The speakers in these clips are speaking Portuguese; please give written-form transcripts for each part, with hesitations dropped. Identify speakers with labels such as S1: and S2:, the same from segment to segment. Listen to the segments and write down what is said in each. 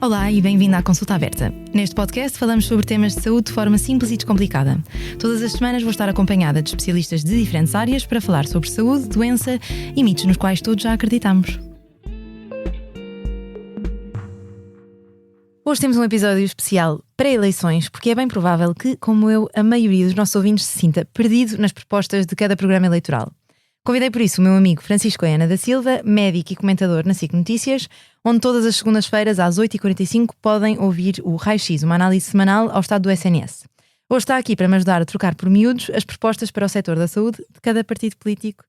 S1: Olá e bem-vindo à Consulta Aberta. Neste podcast falamos sobre temas de saúde de forma simples e descomplicada. Todas as semanas vou estar acompanhada de especialistas de diferentes áreas para falar sobre saúde, doença e mitos nos quais todos já acreditamos. Hoje temos um episódio especial pré-eleições, porque é bem provável que, como eu, a maioria dos nossos ouvintes se sinta perdido nas propostas de cada programa eleitoral. Convidei por isso o meu amigo Francisco Ana da Silva, médico e comentador na SIC Notícias, onde todas as segundas-feiras às 8h45 podem ouvir o Raio-X, uma análise semanal ao estado do SNS. Hoje está aqui para me ajudar a trocar por miúdos as propostas para o setor da saúde de cada partido político.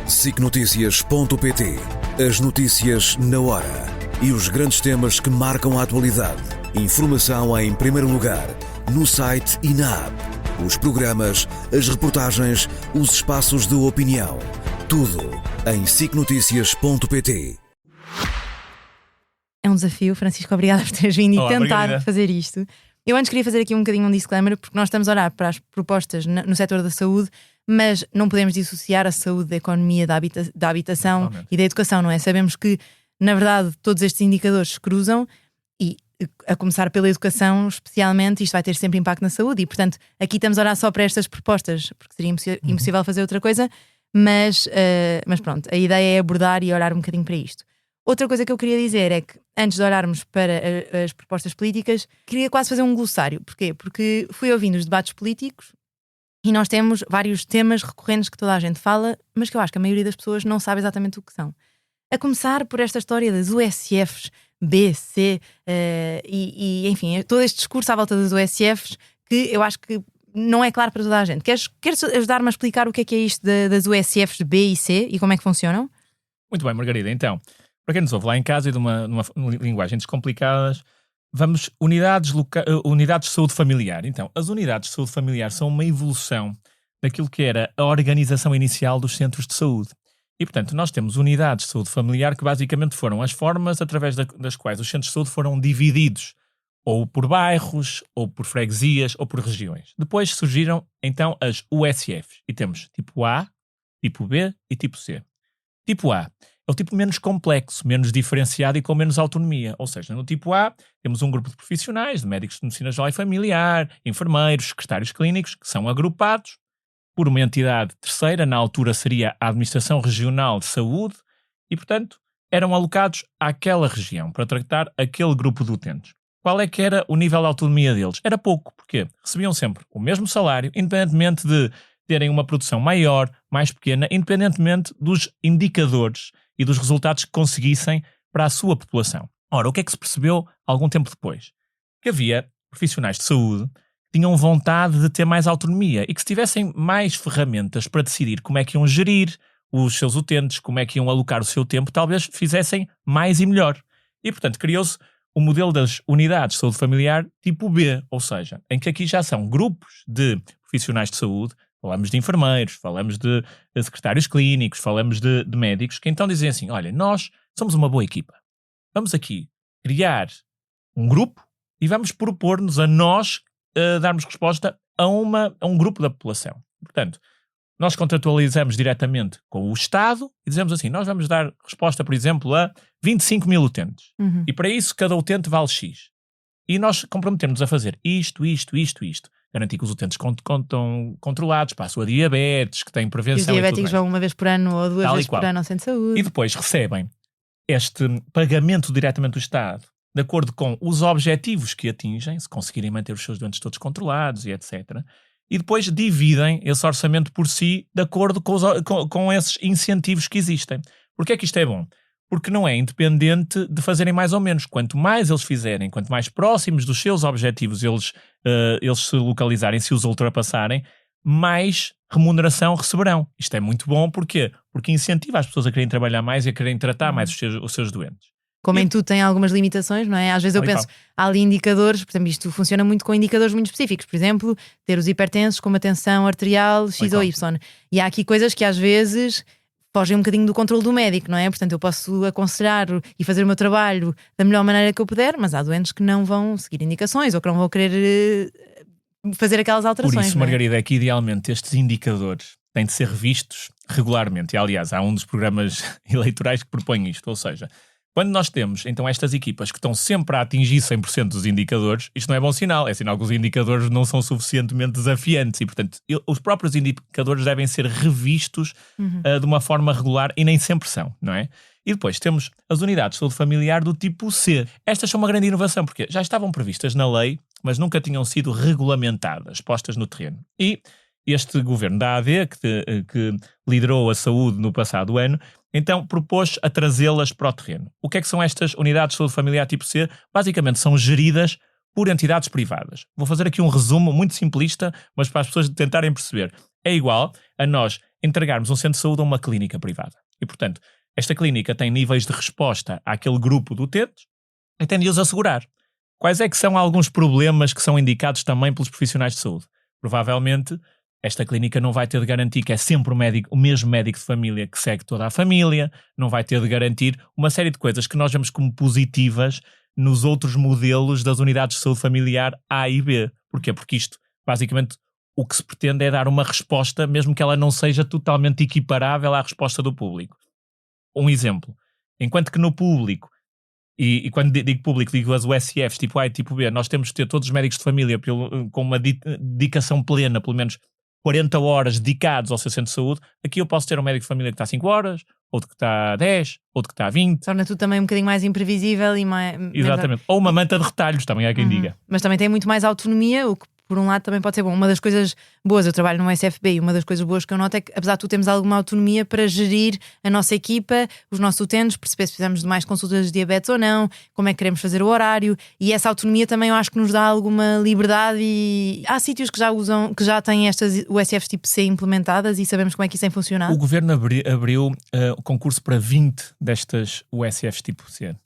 S2: SICNoticias.pt. As notícias na hora e os grandes temas que marcam a atualidade. Informação em primeiro lugar, no site e na app. Os programas, as reportagens, os espaços de opinião. Tudo em SICNoticias.pt.
S1: É um desafio, Francisco, obrigada por teres vindo e tentar
S3: obrigado.
S1: fazer isto. Eu antes queria fazer aqui um bocadinho um disclaimer, porque nós estamos a olhar para as propostas no setor da saúde, mas não podemos dissociar a saúde da economia, da habitação
S3: Totalmente.
S1: e da educação, não é? Sabemos que, na verdade, todos estes indicadores se cruzam e, a começar pela educação, especialmente, isto vai ter sempre impacto na saúde e, portanto, aqui estamos a olhar só para estas propostas, porque seria impossível fazer outra coisa, mas pronto, a ideia é abordar e olhar um bocadinho para isto. Outra coisa que eu queria dizer é que, antes de olharmos para as propostas políticas, queria quase fazer um glossário. Porquê? Porque fui ouvindo os debates políticos e nós temos vários temas recorrentes que toda a gente fala, mas que eu acho que a maioria das pessoas não sabe exatamente o que são. A começar por esta história das USFs, B, C, e enfim, todo este discurso à volta das USFs que eu acho que não é claro para toda a gente. Queres ajudar-me a explicar o que é isto das USFs de B e C e como é que funcionam?
S3: Muito bem, Margarida. Então, para quem nos ouve lá em casa e de uma linguagem descomplicada, vamos unidades de saúde familiar. Então, as unidades de saúde familiar são uma evolução daquilo que era a organização inicial dos centros de saúde. E, portanto, nós temos unidades de saúde familiar que basicamente foram as formas através das quais os centros de saúde foram divididos, ou por bairros, ou por freguesias, ou por regiões. Depois surgiram, então, as USFs. E temos tipo A, tipo B e tipo C. Tipo A é o tipo menos complexo, menos diferenciado e com menos autonomia. Ou seja, no tipo A temos um grupo de profissionais, de médicos de medicina geral e familiar, enfermeiros, secretários clínicos, que são agrupados por uma entidade terceira, na altura seria a Administração Regional de Saúde, e, portanto, eram alocados àquela região para tratar aquele grupo de utentes. Qual é que era o nível de autonomia deles? Era pouco, porque recebiam sempre o mesmo salário, independentemente de terem uma produção maior, mais pequena, independentemente dos indicadores e dos resultados que conseguissem para a sua população. Ora, o que é que se percebeu algum tempo depois? Que havia profissionais de saúde tinham vontade de ter mais autonomia e que se tivessem mais ferramentas para decidir como é que iam gerir os seus utentes, como é que iam alocar o seu tempo, talvez fizessem mais e melhor. E, portanto, criou-se o modelo das unidades de saúde familiar tipo B, ou seja, em que aqui já são grupos de profissionais de saúde, falamos de enfermeiros, falamos de secretários clínicos, falamos de médicos, que então dizem assim, olha, nós somos uma boa equipa. Vamos aqui criar um grupo e vamos propor-nos a nós darmos resposta a um grupo da população. Portanto, nós contratualizamos diretamente com o Estado e dizemos assim, nós vamos dar resposta, por exemplo, a 25 mil utentes. E para isso, cada utente vale X. E nós comprometemos a fazer isto. Garantir que os utentes contam controlados para a sua diabetes, que têm prevenção.
S1: Os diabéticos vão uma vez por ano ou duas vezes por ano ao centro de saúde.
S3: E depois recebem este pagamento diretamente do Estado de acordo com os objetivos que atingem, se conseguirem manter os seus doentes todos controlados e etc. E depois dividem esse orçamento por si de acordo com esses incentivos que existem. Porquê é que isto é bom? Porque não é independente de fazerem mais ou menos. Quanto mais eles fizerem, quanto mais próximos dos seus objetivos eles se localizarem, se os ultrapassarem, mais remuneração receberão. Isto é muito bom, porquê? Porque incentiva as pessoas a quererem trabalhar mais e a quererem tratar mais os seus doentes.
S1: Como em tudo tem algumas limitações, não é? Às vezes eu penso, há ali indicadores, por exemplo, isto funciona muito com indicadores muito específicos, por exemplo, ter os hipertensos com uma tensão arterial X ou Y. E há aqui coisas que às vezes fogem um bocadinho do controle do médico, não é? Portanto, eu posso aconselhar e fazer o meu trabalho da melhor maneira que eu puder, mas há doentes que não vão seguir indicações ou que não vão querer fazer aquelas alterações.
S3: Por isso,
S1: não é?
S3: Margarida, é que idealmente estes indicadores têm de ser revistos regularmente. E, aliás, há um dos programas eleitorais que propõe isto, ou seja, Quando nós temos, então, estas equipas que estão sempre a atingir 100% dos indicadores, isto não é bom sinal. É sinal que os indicadores não são suficientemente desafiantes e, portanto, os próprios indicadores devem ser revistos de uma forma regular e nem sempre são, não é? E depois temos as unidades de saúde familiar do tipo C. Estas são uma grande inovação, porque já estavam previstas na lei, mas nunca tinham sido regulamentadas, postas no terreno. E este governo da AD, que liderou a saúde no passado ano, então propôs a trazê-las para o terreno. O que é que são estas unidades de saúde familiar tipo C? Basicamente são geridas por entidades privadas. Vou fazer aqui um resumo muito simplista, mas para as pessoas tentarem perceber. É igual a nós entregarmos um centro de saúde a uma clínica privada. E, portanto, esta clínica tem níveis de resposta àquele grupo de utentes e tem de os assegurar. Quais é que são alguns problemas que são indicados também pelos profissionais de saúde? Provavelmente, esta clínica não vai ter de garantir que é sempre o mesmo médico de família que segue toda a família, não vai ter de garantir uma série de coisas que nós vemos como positivas nos outros modelos das unidades de saúde familiar A e B. Porquê? Porque isto, basicamente, o que se pretende é dar uma resposta, mesmo que ela não seja totalmente equiparável à resposta do público. Um exemplo, enquanto que no público, e quando digo público, digo as USFs tipo A e tipo B, nós temos de ter todos os médicos de família com uma dedicação plena, pelo menos 40 horas dedicados ao seu centro de saúde. Aqui eu posso ter um médico de família que está 5 horas, outro que está 10, outro que está 20.
S1: Torna tudo também um bocadinho mais imprevisível e mais...
S3: Exatamente. Ou uma manta de retalhos, também há quem diga.
S1: Mas também tem muito mais autonomia, o que por um lado também pode ser bom. Uma das coisas boas, eu trabalho no SFB e uma das coisas boas que eu noto é que, apesar de tudo, temos alguma autonomia para gerir a nossa equipa, os nossos utentes, perceber se precisamos de mais consultas de diabetes ou não, como é que queremos fazer o horário, e essa autonomia também eu acho que nos dá alguma liberdade. E há sítios que já usam, que já têm estas USFs tipo C implementadas e sabemos como é que isso tem funcionado.
S3: O governo abriu o concurso para 20 destas USFs tipo C.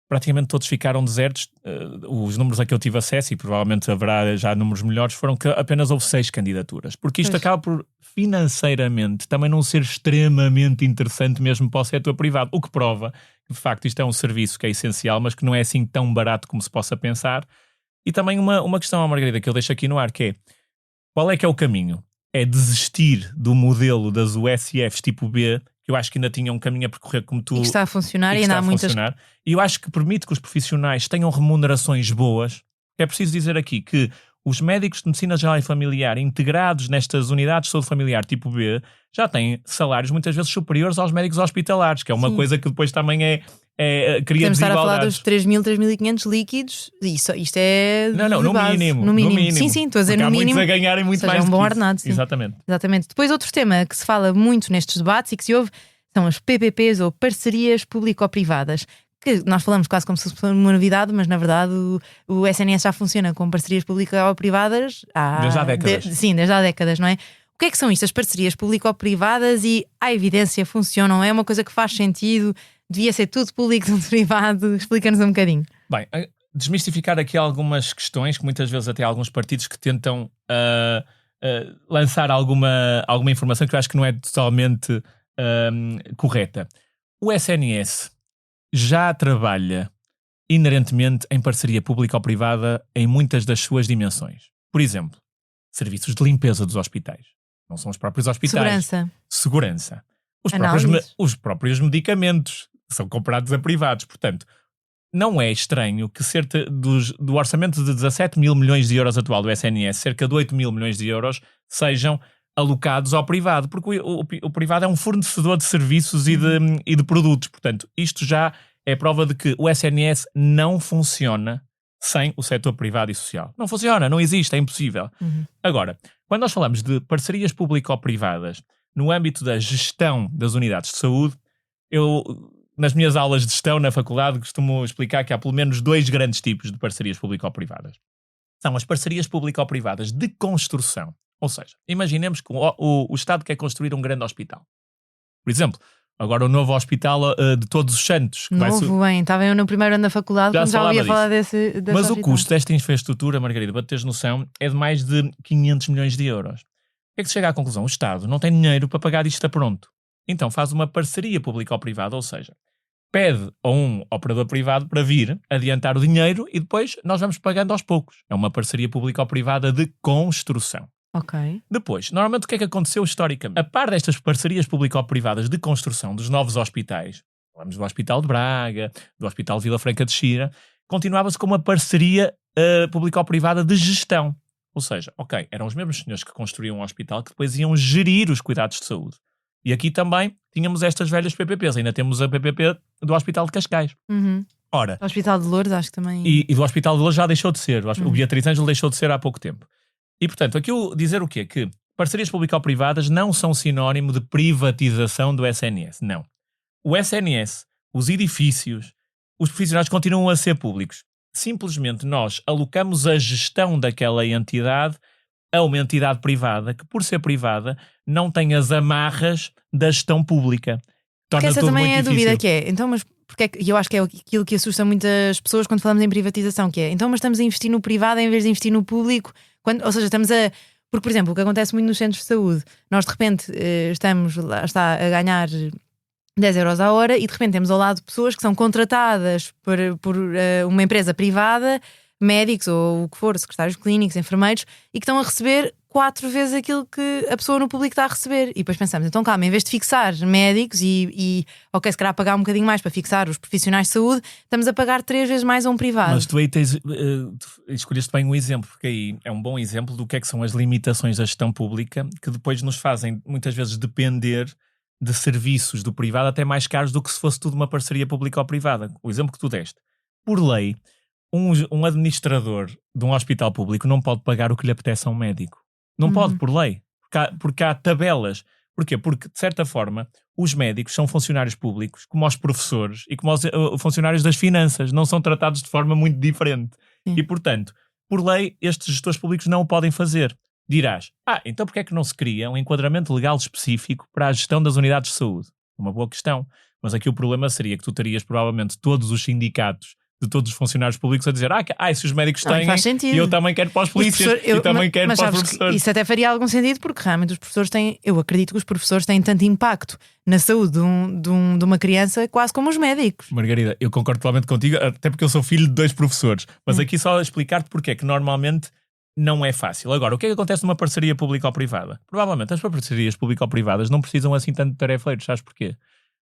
S3: Praticamente todos ficaram desertos. Os números a que eu tive acesso, e provavelmente haverá já números melhores, foram que apenas houve 6 candidaturas. Porque isto acaba por, financeiramente, também não ser extremamente interessante mesmo para o setor privado. O que prova que, de facto, isto é um serviço que é essencial, mas que não é assim tão barato como se possa pensar. E também uma questão, Margarida, que eu deixo aqui no ar, que é: qual é que é o caminho? É desistir do modelo das USFs tipo B, que eu acho que ainda tinha um caminho a percorrer como tu...
S1: E que está a funcionar e ainda há muitas...
S3: E eu acho que permite que os profissionais tenham remunerações boas. É preciso dizer aqui que os médicos de medicina geral e familiar integrados nestas unidades de saúde familiar tipo B já têm salários muitas vezes superiores aos médicos hospitalares, que é uma coisa que depois também cria
S1: desigualdades. Temos de estar a falar dos 3.000, 3.500 líquidos. Isto é
S3: no
S1: base.
S3: Mínimo.
S1: No mínimo. Sim, estou a dizer no mínimo.
S3: Há muitos a ganharem muito mais.
S1: É um bom ordenado, sim.
S3: Exatamente.
S1: Depois outro tema que se fala muito nestes debates e que se ouve são as PPPs ou parcerias público-privadas, que nós falamos quase como se fosse uma novidade, mas na verdade o SNS já funciona com parcerias público-privadas
S3: desde há décadas.
S1: Desde há décadas, não é? O que é que são isto, as parcerias público-privadas, e há evidência, funcionam? É uma coisa que faz sentido? Devia ser tudo público, tudo privado? Explica-nos um bocadinho.
S3: Bem, desmistificar aqui algumas questões que muitas vezes até há alguns partidos que tentam lançar alguma informação que eu acho que não é totalmente correta. O SNS já trabalha inerentemente em parceria pública ou privada em muitas das suas dimensões. Por exemplo, serviços de limpeza dos hospitais. Não são os próprios hospitais. Segurança. Os próprios medicamentos são comprados a privados. Portanto, não é estranho que cerca do orçamento de 17 mil milhões de euros atual do SNS, cerca de 8 mil milhões de euros sejam alocados ao privado, porque o privado é um fornecedor de serviços e de produtos. Portanto, isto já é prova de que o SNS não funciona sem o setor privado e social. Não funciona, não existe, é impossível. Agora, quando nós falamos de parcerias público-privadas no âmbito da gestão das unidades de saúde, eu, nas minhas aulas de gestão na faculdade, costumo explicar que há pelo menos 2 grandes tipos de parcerias público-privadas. São as parcerias público-privadas de construção. Ou seja, imaginemos que o Estado quer construir um grande hospital. Por exemplo, agora o novo hospital de Todos os Santos.
S1: Estava eu no primeiro ano da faculdade quando já ouvia falar desse
S3: Mas
S1: hospital.
S3: O custo desta infraestrutura, Margarida, para teres noção, é de mais de 500 milhões de euros. O que é que se chega à conclusão? O Estado não tem dinheiro para pagar isto a pronto. Então faz uma parceria pública ou privada, ou seja, pede a um operador privado para vir adiantar o dinheiro e depois nós vamos pagando aos poucos. É uma parceria pública ou privada de construção.
S1: Ok.
S3: Depois, normalmente o que é que aconteceu historicamente? A par destas parcerias público-privadas de construção dos novos hospitais, falamos do Hospital de Braga, do Hospital de Vila Franca de Xira, continuava-se com uma parceria público-privada de gestão. Ou seja, ok, eram os mesmos senhores que construíam um hospital que depois iam gerir os cuidados de saúde. E aqui também tínhamos estas velhas PPPs, ainda temos a PPP do Hospital de Cascais. Ora,
S1: o Hospital de Lourdes, acho que também...
S3: E do Hospital de Lourdes já deixou de ser, o Beatriz Ângelo deixou de ser há pouco tempo. E portanto, aqui eu dizer o quê? Que parcerias público-privadas não são sinónimo de privatização do SNS, não. O SNS, os edifícios, os profissionais continuam a ser públicos. Simplesmente nós alocamos a gestão daquela entidade a uma entidade privada que, por ser privada, não tem as amarras da gestão pública.
S1: Porque essa também é a dúvida que é. Então, mas porque é que, eu acho que é aquilo que assusta muitas pessoas quando falamos em privatização, que é, então, mas estamos a investir no privado em vez de investir no público, ou seja, estamos a... Porque, por exemplo, o que acontece muito nos centros de saúde, nós de repente estamos lá está, a ganhar 10 euros a hora e de repente temos ao lado pessoas que são contratadas por uma empresa privada, médicos ou o que for, secretários clínicos, enfermeiros, e que estão a receber 4 vezes aquilo que a pessoa no público está a receber. E depois pensamos, então calma, em vez de fixar médicos e ok, se calhar pagar um bocadinho mais para fixar os profissionais de saúde, estamos a pagar 3 vezes mais a um privado.
S3: Mas tu aí escolheste bem um exemplo, porque aí é um bom exemplo do que é que são as limitações da gestão pública, que depois nos fazem muitas vezes depender de serviços do privado até mais caros do que se fosse tudo uma parceria pública ou privada. O exemplo que tu deste. Por lei, um administrador de um hospital público não pode pagar o que lhe apetece a um médico. Não pode, por lei. Porque há tabelas. Porquê? Porque, de certa forma, os médicos são funcionários públicos, como os professores e como os funcionários das finanças. Não são tratados de forma muito diferente.
S1: Sim.
S3: E, portanto, por lei, estes gestores públicos não o podem fazer. Dirás, então porque é que não se cria um enquadramento legal específico para a gestão das unidades de saúde? Uma boa questão. Mas aqui o problema seria que tu terias provavelmente todos os sindicatos de todos os funcionários públicos a dizer se os médicos têm, e eu também quero para os polícias, e também quero para os professores.
S1: Isso até faria algum sentido, porque realmente os professores têm, eu acredito que os professores têm tanto impacto na saúde de uma criança quase como os médicos.
S3: Margarida, eu concordo totalmente contigo, até porque eu sou filho de 2 professores, mas aqui só explicar-te porque é que normalmente não é fácil. Agora, o que é que acontece numa parceria pública ou privada? Provavelmente as parcerias público ou privadas não precisam assim tanto de tarefeiros, sabes porquê?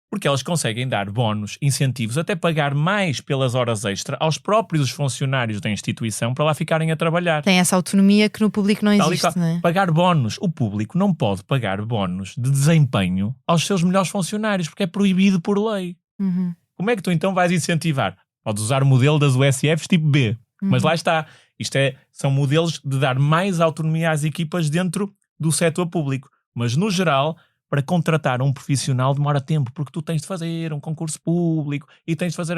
S3: Porque elas conseguem dar bónus, incentivos, até pagar mais pelas horas extra aos próprios funcionários da instituição para lá ficarem a trabalhar.
S1: Tem essa autonomia que no público não existe, não é?
S3: Pagar bónus. O público não pode pagar bónus de desempenho aos seus melhores funcionários, porque é proibido por lei. Como é que tu então vais incentivar? Podes usar o modelo das USFs tipo B, mas lá está. São modelos de dar mais autonomia às equipas dentro do setor público. Mas, no geral, para contratar um profissional demora tempo, porque tu tens de fazer um concurso público e tens de fazer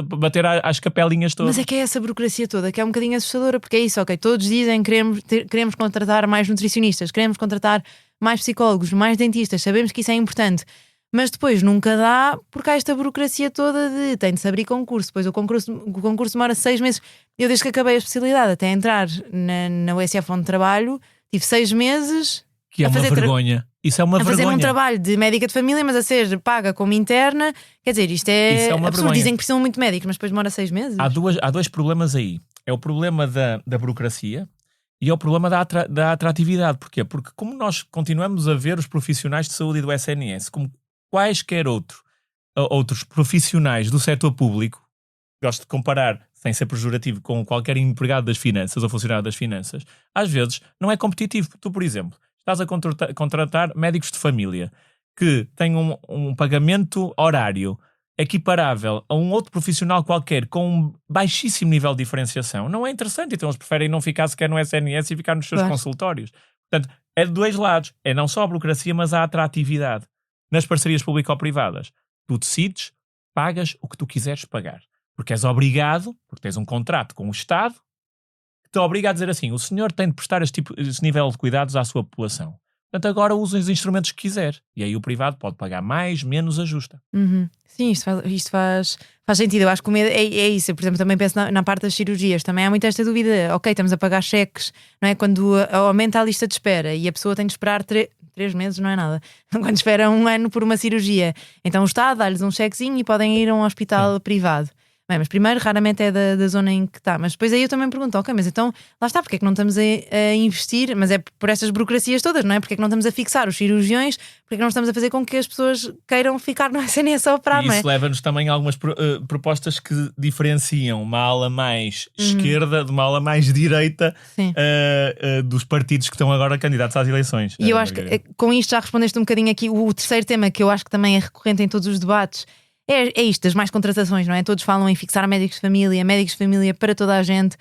S3: bater às capelinhas todas.
S1: Mas é que é essa burocracia toda que é um bocadinho assustadora, porque é isso, ok, todos dizem que queremos contratar mais nutricionistas, queremos contratar mais psicólogos, mais dentistas, sabemos que isso é importante, mas depois nunca dá, porque há esta burocracia toda de tem de se abrir concurso, depois o concurso demora 6 meses. Eu desde que acabei a especialidade até entrar na USF onde trabalho, tive 6 meses...
S3: Que é uma vergonha. Isso é uma vergonha.
S1: A fazer um trabalho de médica de família, mas a ser paga como interna. Quer dizer, isto é
S3: uma
S1: absurdo.
S3: vergonha.
S1: Dizem que precisam muito de médicos, mas depois demora 6 meses.
S3: Há 2 problemas aí. É o problema da burocracia e é o problema da atratividade. Porquê? Porque como nós continuamos a ver os profissionais de saúde e do SNS como quaisquer outros profissionais do setor público, gosto de comparar, sem ser pejorativo, com qualquer empregado das finanças ou funcionário das finanças, às vezes não é competitivo. Tu, por exemplo, estás a contratar médicos de família que têm um pagamento horário equiparável a um outro profissional qualquer com um baixíssimo nível de diferenciação. Não é interessante, então eles preferem não ficar sequer no SNS e ficar nos seus consultórios. Portanto, é de 2 lados. É não só a burocracia, mas a atratividade. Nas parcerias público-privadas, tu decides, pagas o que tu quiseres pagar. Porque és obrigado, porque tens um contrato com o Estado, te obriga a dizer assim, o senhor tem de prestar este nível de cuidados à sua população. Portanto, agora usa os instrumentos que quiser. E aí o privado pode pagar mais, menos, ajusta.
S1: Sim, isto faz sentido. Eu acho que o medo é isso. Eu, por exemplo, também penso na parte das cirurgias. Também há muita esta dúvida. Ok, estamos a pagar cheques, não é? Quando aumenta a lista de espera e a pessoa tem de esperar 3 meses, não é nada. Quando espera 1 ano por uma cirurgia. Então o Estado dá-lhes um chequezinho e podem ir a um hospital privado. Bem, mas primeiro, raramente é da zona em que está. Mas depois aí eu também pergunto, ok, mas então, lá está, porque é que não estamos a investir? Mas é por estas burocracias todas, não é? Porque é que não estamos a fixar os cirurgiões? Porque é que não estamos a fazer com que as pessoas queiram ficar no SNS a operar,
S3: e
S1: não é?
S3: isso leva-nos também a algumas propostas que diferenciam uma ala mais esquerda de uma ala mais direita dos partidos que estão agora candidatos às eleições.
S1: E eu acho que com isto já respondeste um bocadinho aqui. O terceiro tema que eu acho que também é recorrente em todos os debates é isto, das mais contratações, não é? Todos falam em fixar médicos de família para toda a gente.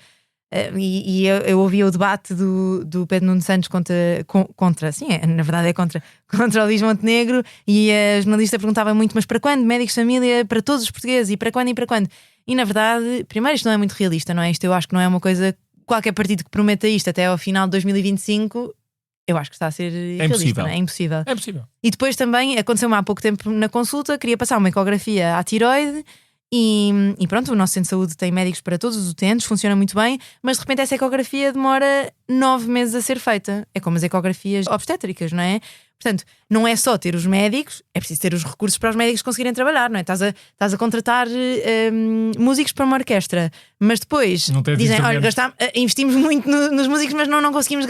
S1: E eu ouvi o debate do Pedro Nuno Santos contra sim, na verdade é contra o Luís Montenegro, e a jornalista perguntava muito, mas para quando médicos de família para todos os portugueses, e para quando? E na verdade, primeiro, isto não é muito realista, não é? Isto eu acho que não é uma coisa, qualquer partido que prometa isto até ao final de 2025, eu acho que está a ser irrealista, não é? É impossível.
S3: É impossível.
S1: E depois também aconteceu-me há pouco tempo na consulta, queria passar uma ecografia à tiroide. E pronto, o nosso centro de saúde tem médicos para todos os utentes, funciona muito bem, mas de repente essa ecografia demora 9 meses a ser feita. É como as ecografias obstétricas, não é? Portanto, não é só ter os médicos, é preciso ter os recursos para os médicos conseguirem trabalhar, não é? Estás a contratar músicos para uma orquestra, mas depois dizem, olha, investimos muito nos músicos, mas não conseguimos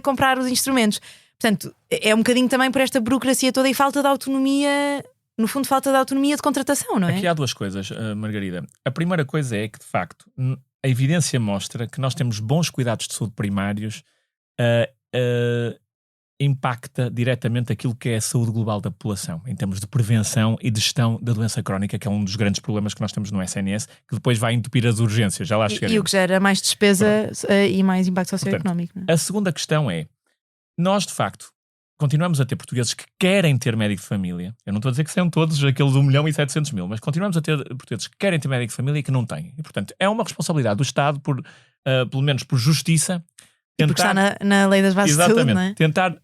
S1: comprar os instrumentos. Portanto, é um bocadinho também por esta burocracia toda e falta de autonomia. No fundo, falta de autonomia de contratação, não é?
S3: Aqui há duas coisas, Margarida. A primeira coisa é que, de facto, a evidência mostra que nós temos bons cuidados de saúde primários, impacta diretamente aquilo que é a saúde global da população, em termos de prevenção e de gestão da doença crónica, que é um dos grandes problemas que nós temos no SNS, que depois vai entupir as urgências. Já lá chegaremos.
S1: E o que gera mais despesa e mais impacto socioeconómico.
S3: Portanto, a segunda questão é, nós, de facto, continuamos a ter portugueses que querem ter médico de família. Eu não estou a dizer que sejam todos aqueles 1.700.000, mas continuamos a ter portugueses que querem ter médico de família e que não têm. E, portanto, é uma responsabilidade do Estado, pelo menos por justiça,
S1: tentar, porque está na lei das bases de saúde, não é?
S3: Tentar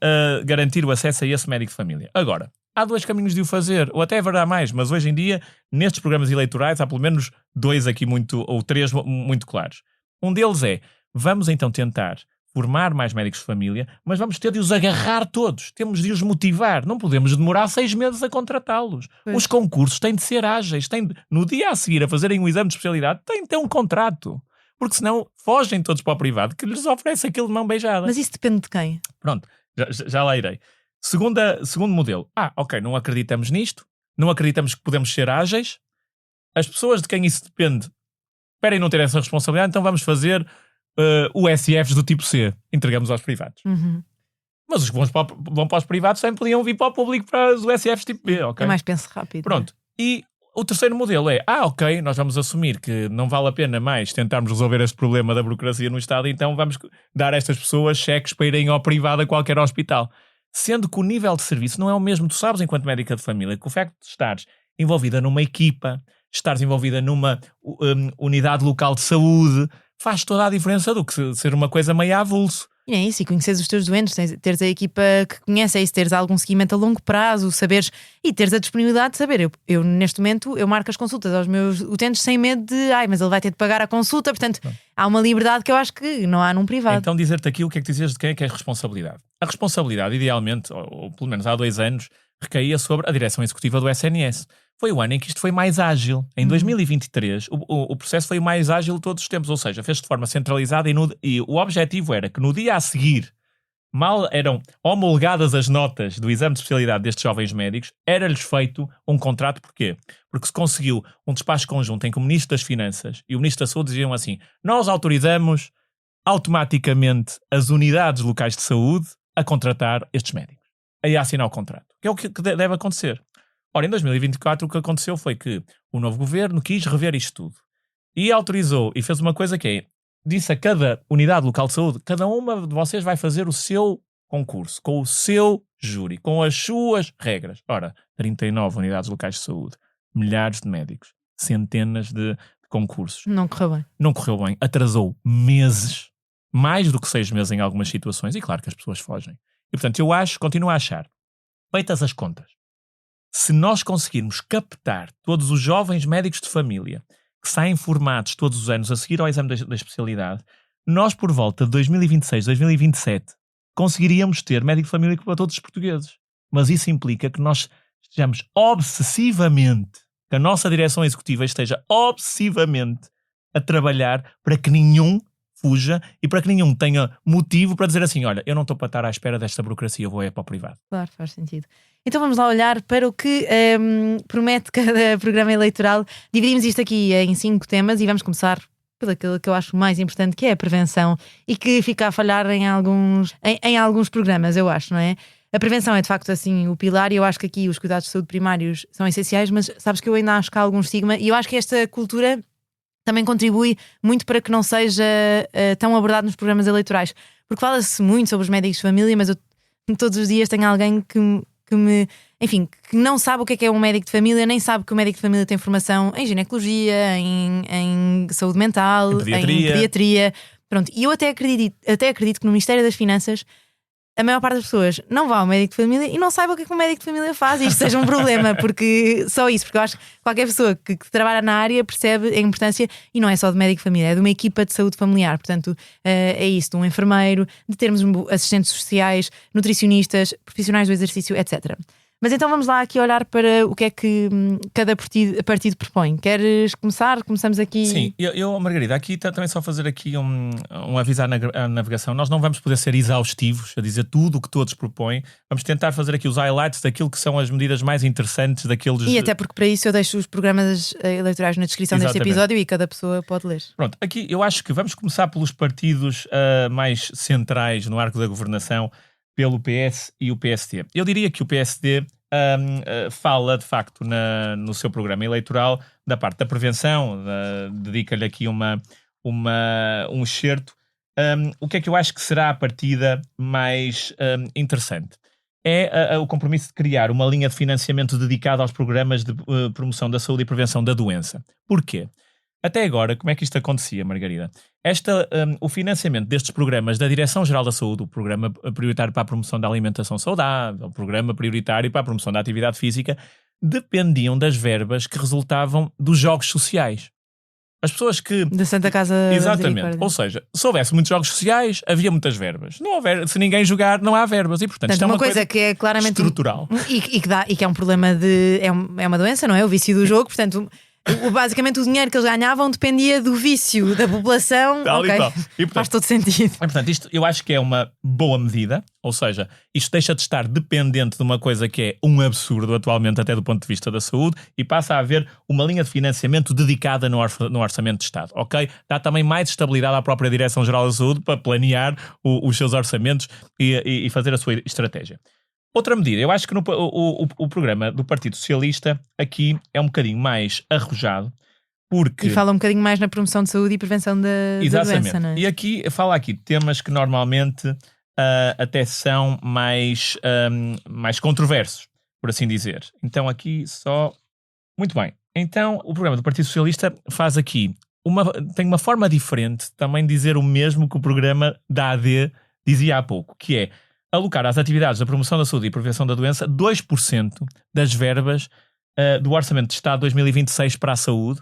S3: garantir o acesso a esse médico de família. Agora, há dois caminhos de o fazer, ou até haverá mais, mas hoje em dia, nestes programas eleitorais, há pelo menos dois aqui ou três muito claros. Um deles é, vamos então tentar formar mais médicos de família, mas vamos ter de os agarrar todos, temos de os motivar, não podemos demorar 6 meses a contratá-los. Os concursos têm de ser ágeis, no dia a seguir a fazerem um exame de especialidade, têm de ter um contrato, porque senão fogem todos para o privado que lhes oferece aquilo de mão beijada.
S1: Mas isso depende de quem?
S3: Pronto, já lá irei. Segundo modelo, ok, não acreditamos nisto, não acreditamos que podemos ser ágeis, as pessoas de quem isso depende esperem não ter essa responsabilidade, então vamos fazer USFs do tipo C, entregamos aos privados. Mas os que vão para os privados também podiam vir para o público para os USFs tipo B, ok?
S1: É mais penso rápido.
S3: Pronto, e o terceiro modelo é, ok, nós vamos assumir que não vale a pena mais tentarmos resolver este problema da burocracia no Estado, então vamos dar a estas pessoas cheques para irem ao privado a qualquer hospital. Sendo que o nível de serviço não é o mesmo, tu sabes, enquanto médica de família, que o facto de estares envolvida numa equipa, estares envolvida numa unidade local de saúde, faz toda a diferença do que ser uma coisa meio avulso.
S1: E é isso, e conheceres os teus doentes, teres a equipa que conhece, é isso, teres algum seguimento a longo prazo, saberes, e teres a disponibilidade de saber. Eu neste momento, eu marco as consultas aos meus utentes sem medo de, mas ele vai ter de pagar a consulta, portanto, há uma liberdade que eu acho que não há num privado.
S3: Então dizer-te aqui o que é que dizes de quem é que é a responsabilidade. A responsabilidade, idealmente, ou pelo menos há 2 anos, recaía sobre a direção executiva do SNS. Foi o ano em que isto foi mais ágil. Em 2023, o processo foi o mais ágil de todos os tempos, ou seja, fez de forma centralizada e o objetivo era que no dia a seguir, mal eram homologadas as notas do exame de especialidade destes jovens médicos, era-lhes feito um contrato. Porquê? Porque se conseguiu um despacho conjunto em que o Ministro das Finanças e o Ministro da Saúde diziam assim, nós autorizamos automaticamente as unidades locais de saúde a contratar estes médicos, a assinar o contrato, que é o que deve acontecer. Ora, em 2024 o que aconteceu foi que o novo governo quis rever isto tudo e autorizou e fez uma coisa que é, disse a cada unidade local de saúde, cada uma de vocês vai fazer o seu concurso, com o seu júri, com as suas regras. Ora, 39 unidades locais de saúde, milhares de médicos, centenas de concursos.
S1: Não correu bem.
S3: Não correu bem, atrasou meses, mais do que 6 meses em algumas situações, e claro que as pessoas fogem. E portanto eu continuo a achar, feitas as contas, se nós conseguirmos captar todos os jovens médicos de família que saem formados todos os anos a seguir ao exame da especialidade, nós por volta de 2026, 2027 conseguiríamos ter médico de família para todos os portugueses. Mas isso implica que nós estejamos obsessivamente que a nossa direção executiva esteja obsessivamente a trabalhar para que nenhum fuja e para que nenhum tenha motivo para dizer assim, olha, eu não estou para estar à espera desta burocracia, eu vou para o privado.
S1: Claro, faz sentido. Então vamos lá olhar para o que promete cada programa eleitoral. Dividimos isto aqui em 5 temas e vamos começar pelo que eu acho mais importante, que é a prevenção, e que fica a falhar em alguns programas, eu acho, não é? A prevenção é de facto assim o pilar, e eu acho que aqui os cuidados de saúde primários são essenciais, mas sabes que eu ainda acho que há algum estigma, e eu acho que esta cultura também contribui muito para que não seja tão abordado nos programas eleitorais, porque fala-se muito sobre os médicos de família, mas eu todos os dias tenho alguém que não sabe o que é um médico de família, nem sabe que o médico de família tem formação em ginecologia, em saúde mental, em pediatria. Pronto, e eu até acredito que no Ministério das Finanças a maior parte das pessoas não vá ao médico de família e não saiba o que é que um médico de família faz, e isto seja um problema, porque eu acho que qualquer pessoa que trabalha na área percebe a importância, e não é só de médico de família, é de uma equipa de saúde familiar. Portanto, é isso, de um enfermeiro, de termos assistentes sociais, nutricionistas, profissionais do exercício, etc. Mas então vamos lá aqui olhar para o que é que cada partido propõe. Queres começar? Começamos aqui.
S3: Sim, eu Margarida, aqui também só fazer aqui um aviso à navegação. Nós não vamos poder ser exaustivos a dizer tudo o que todos propõem. Vamos tentar fazer aqui os highlights daquilo que são as medidas mais interessantes daqueles...
S1: E até porque para isso eu deixo os programas eleitorais na descrição deste episódio e cada pessoa pode ler.
S3: Pronto, aqui eu acho que vamos começar pelos partidos mais centrais no arco da governação, pelo PS e o PSD. Eu diria que o PSD fala, de facto, no seu programa eleitoral da parte da prevenção, dedica-lhe aqui um excerto. O que é que eu acho que será a partida mais interessante? É o compromisso de criar uma linha de financiamento dedicada aos programas de promoção da saúde e prevenção da doença. Porquê? Até agora, como é que isto acontecia, Margarida? O financiamento destes programas da Direção-Geral da Saúde, o Programa Prioritário para a Promoção da Alimentação Saudável, o Programa Prioritário para a Promoção da Atividade Física, dependiam das verbas que resultavam dos jogos sociais. As pessoas que...
S1: Da Santa Casa...
S3: Exatamente. Ou seja, se houvesse muitos jogos sociais, havia muitas verbas. Se ninguém jogar, não há verbas. E, portanto, isto é uma coisa
S1: que é claramente
S3: estrutural.
S1: E que é um problema é uma doença, não é? O vício do jogo, portanto... Basicamente o dinheiro que eles ganhavam dependia do vício da população.
S3: Tal
S1: okay.
S3: E tal. E, portanto,
S1: faz todo sentido.
S3: Portanto, isto eu acho que é uma boa medida, ou seja, isto deixa de estar dependente de uma coisa que é um absurdo atualmente até do ponto de vista da saúde, e passa a haver uma linha de financiamento dedicada no orçamento de Estado, ok? Dá também mais estabilidade à própria Direção-Geral da Saúde para planear os seus orçamentos e fazer a sua estratégia. Outra medida, eu acho que o programa do Partido Socialista aqui é um bocadinho mais arrojado, porque...
S1: E fala um bocadinho mais na promoção de saúde e prevenção da doença, não é?
S3: E aqui fala aqui temas que normalmente até são mais controversos, por assim dizer. Então aqui só... Muito bem. Então o programa do Partido Socialista faz aqui tem uma forma diferente também de dizer o mesmo que o programa da AD dizia há pouco, que é alocar às atividades da promoção da saúde e prevenção da doença 2% das verbas do Orçamento de Estado 2026 para a saúde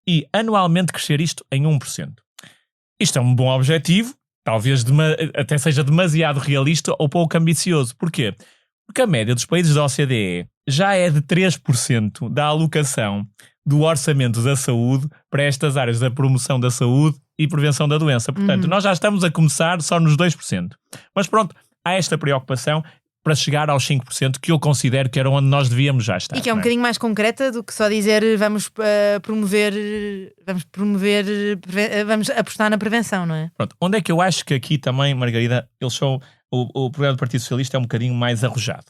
S3: e anualmente crescer isto em 1%. Isto é um bom objetivo, talvez até seja demasiado realista ou pouco ambicioso. Porquê? Porque a média dos países da OCDE já é de 3% da alocação do orçamento da saúde para estas áreas da promoção da saúde e prevenção da doença. Portanto, nós já estamos a começar só nos 2%. Mas pronto, há esta preocupação para chegar aos 5%, que eu considero que era onde nós devíamos já estar.
S1: E que é um bocadinho mais concreta do que só dizer vamos apostar na prevenção, não é?
S3: Pronto, onde é que eu acho que aqui também, Margarida, o programa do Partido Socialista é um bocadinho mais arrojado.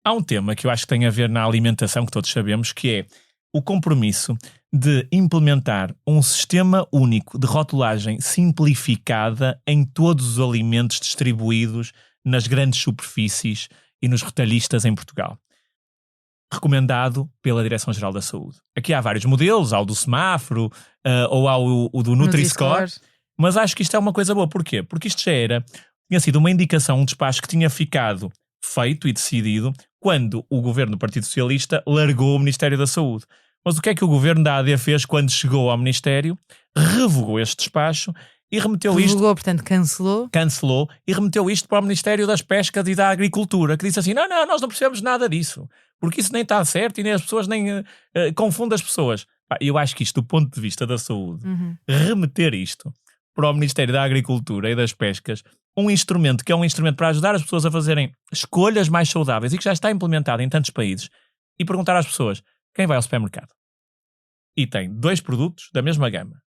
S3: Há um tema que eu acho que tem a ver na alimentação, que todos sabemos, que é o compromisso de implementar um sistema único de rotulagem simplificada em todos os alimentos distribuídos nas grandes superfícies e nos retalhistas em Portugal. Recomendado pela Direção-Geral da Saúde. Aqui há vários modelos, há o do semáforo ou há o do Nutri-Score, mas acho que isto é uma coisa boa. Porquê? Porque isto tinha sido uma indicação, um despacho que tinha ficado feito e decidido quando o governo do Partido Socialista largou o Ministério da Saúde. Mas o que é que o governo da AD fez quando chegou ao Ministério? Revogou este despacho e remeteu isto.
S1: Revogou, portanto, cancelou
S3: E remeteu isto para o Ministério das Pescas e da Agricultura, que disse assim: não, nós não percebemos nada disso, porque isso nem está certo e nem as pessoas nem confundem as pessoas. Eu acho que isto, do ponto de vista da saúde, remeter isto para o Ministério da Agricultura e das Pescas, um instrumento que é um instrumento para ajudar as pessoas a fazerem escolhas mais saudáveis e que já está implementado em tantos países, e perguntar às pessoas: quem vai ao supermercado e tem 2 produtos da mesma gama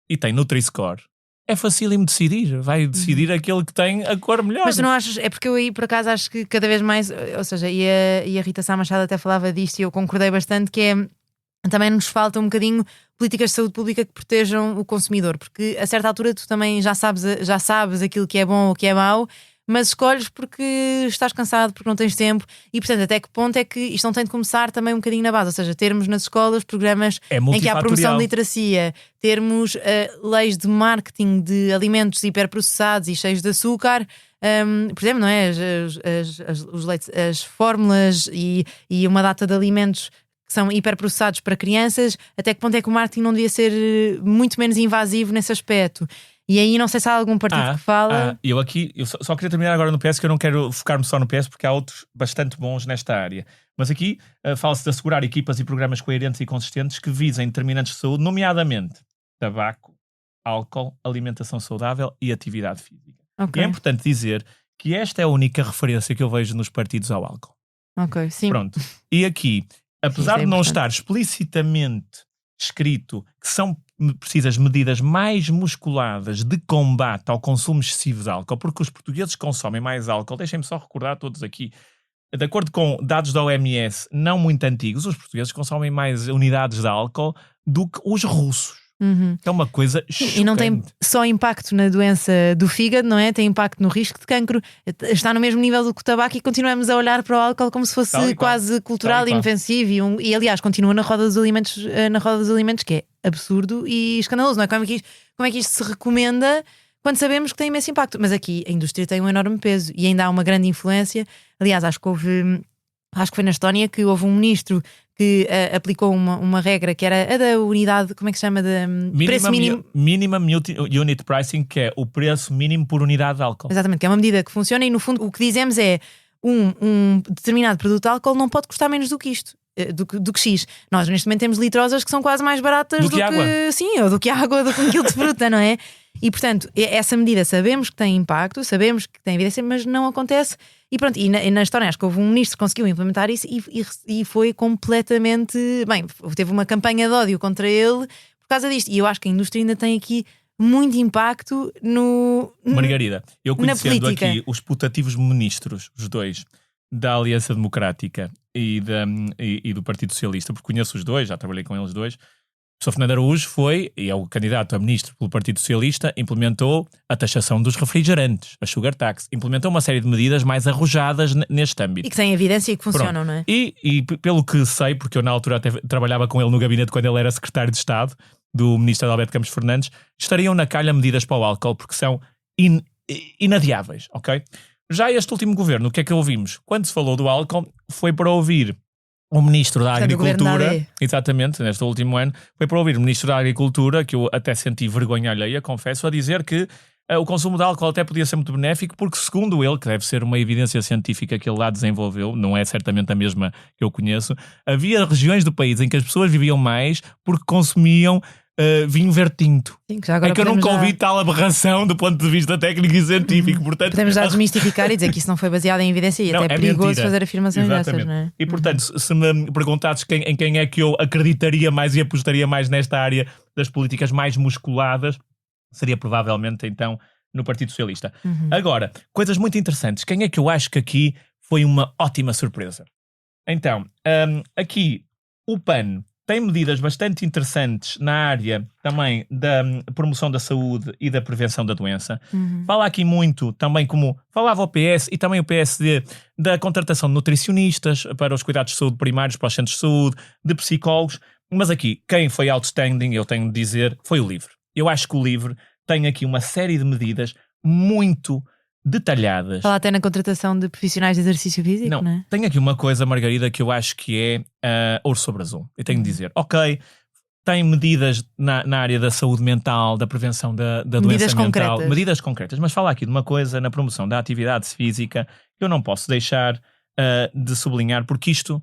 S3: e tem Nutri-Score, é facílimo decidir. Vai decidir aquele que tem a cor melhor.
S1: Mas tu não achas? É porque eu aí, por acaso, acho que cada vez mais, ou seja, e a Rita Sá Machado até falava disto e eu concordei bastante, que é, também nos falta um bocadinho políticas de saúde pública que protejam o consumidor, porque a certa altura tu também já sabes aquilo que é bom ou que é mau, mas escolhes porque estás cansado, porque não tens tempo, e portanto até que ponto é que isto não tem de começar também um bocadinho na base, ou seja, termos nas escolas programas em que há promoção de literacia, termos leis de marketing de alimentos hiperprocessados e cheios de açúcar, por exemplo, não é? As fórmulas e uma data de alimentos que são hiperprocessados para crianças, até que ponto é que o marketing não devia ser muito menos invasivo nesse aspecto? E aí não sei se há algum partido que fala.
S3: Eu só queria terminar agora no PS, que eu não quero focar-me só no PS, porque há outros bastante bons nesta área. Mas aqui fala-se de assegurar equipas e programas coerentes e consistentes que visem determinantes de saúde, nomeadamente tabaco, álcool, alimentação saudável e atividade física.
S1: Okay.
S3: E é importante dizer que esta é a única referência que eu vejo nos partidos ao álcool.
S1: Ok, sim.
S3: Pronto. E aqui, apesar de não estar explicitamente escrito que são precisas medidas mais musculadas de combate ao consumo excessivo de álcool, porque os portugueses consomem mais álcool, deixem-me só recordar a todos aqui, de acordo com dados da OMS não muito antigos, os portugueses consomem mais unidades de álcool do que os russos. É uma coisa chocante.
S1: E não tem só impacto na doença do fígado, não é? Tem impacto no risco de cancro. Está no mesmo nível do que o tabaco e continuamos a olhar para o álcool como se fosse quase cultural e inofensivo. E aliás, continua na roda dos alimentos, que é absurdo e escandaloso, não é? Como é que isto se recomenda quando sabemos que tem imenso impacto? Mas aqui a indústria tem um enorme peso e ainda há uma grande influência. Aliás, acho que foi na Estónia que houve um ministro que aplicou uma regra que era a da unidade, como é que se chama? Preço mínimo.
S3: Minimum Unit Pricing, que é o preço mínimo por unidade de álcool.
S1: Exatamente, que é uma medida que funciona e no fundo o que dizemos é um determinado produto de álcool não pode custar menos do que isto. Do que X. Nós neste momento temos litrosas que são quase mais baratas do que água. Sim, ou do que água, do que um quilo de fruta, não é? E portanto, essa medida sabemos que tem impacto, sabemos que tem evidência, mas não acontece. E pronto, e na Estónia acho que houve um ministro que conseguiu implementar isso e foi completamente. Bem, teve uma campanha de ódio contra ele por causa disto. E eu acho que a indústria ainda tem aqui muito impacto
S3: Margarida, eu conhecendo aqui os putativos ministros, os dois, da Aliança Democrática e do Partido Socialista, porque conheço os dois, já trabalhei com eles dois. O Sr. Fernando Araújo foi, e é o candidato a ministro pelo Partido Socialista, implementou a taxação dos refrigerantes, a sugar tax, implementou uma série de medidas mais arrojadas neste âmbito.
S1: E que têm evidência e que funcionam, não é?
S3: E pelo que sei, porque eu na altura até trabalhava com ele no gabinete quando ele era secretário de Estado do ministro Adalberto Campos Fernandes, estariam na calha medidas para o álcool, porque são inadiáveis, ok? Já este último governo, o que é que ouvimos? Quando se falou do álcool, foi para ouvir o Ministro da Agricultura, exatamente, neste último ano, foi para ouvir o Ministro da Agricultura, que eu até senti vergonha alheia, confesso, a dizer que o consumo de álcool até podia ser muito benéfico, porque segundo ele, que deve ser uma evidência científica que ele lá desenvolveu, não é certamente a mesma que eu conheço, havia regiões do país em que as pessoas viviam mais porque consumiam vinho verde tinto.
S1: Sim, é
S3: que eu nunca ouvi tal aberração do ponto de vista técnico e científico. Portanto,
S1: podemos já desmistificar e dizer que isso não foi baseado em evidência e até é perigoso mentira. Fazer afirmações dessas, não é?
S3: E portanto, se me perguntasses em quem é que eu acreditaria mais e apostaria mais nesta área das políticas mais musculadas, seria provavelmente então no Partido Socialista. Agora, coisas muito interessantes. Quem é que eu acho que aqui foi uma ótima surpresa? Então, aqui o PAN tem medidas bastante interessantes na área também da promoção da saúde e da prevenção da doença. Fala aqui muito, também como falava o PS e também o PSD, da contratação de nutricionistas para os cuidados de saúde primários, para os centros de saúde, de psicólogos. Mas aqui, quem foi outstanding, eu tenho de dizer, foi o LIVRE. Eu acho que o LIVRE tem aqui uma série de medidas muito detalhadas.
S1: Fala até na contratação de profissionais de exercício físico, não é?
S3: Tem aqui uma coisa, Margarida, que eu acho que é ouro sobre azul. Eu tenho de dizer, ok, tem medidas na área da saúde mental, da prevenção da doença
S1: Medidas
S3: mental.
S1: concretas.
S3: Medidas concretas. Mas fala aqui de uma coisa na promoção da atividade física que eu não posso deixar de sublinhar, porque isto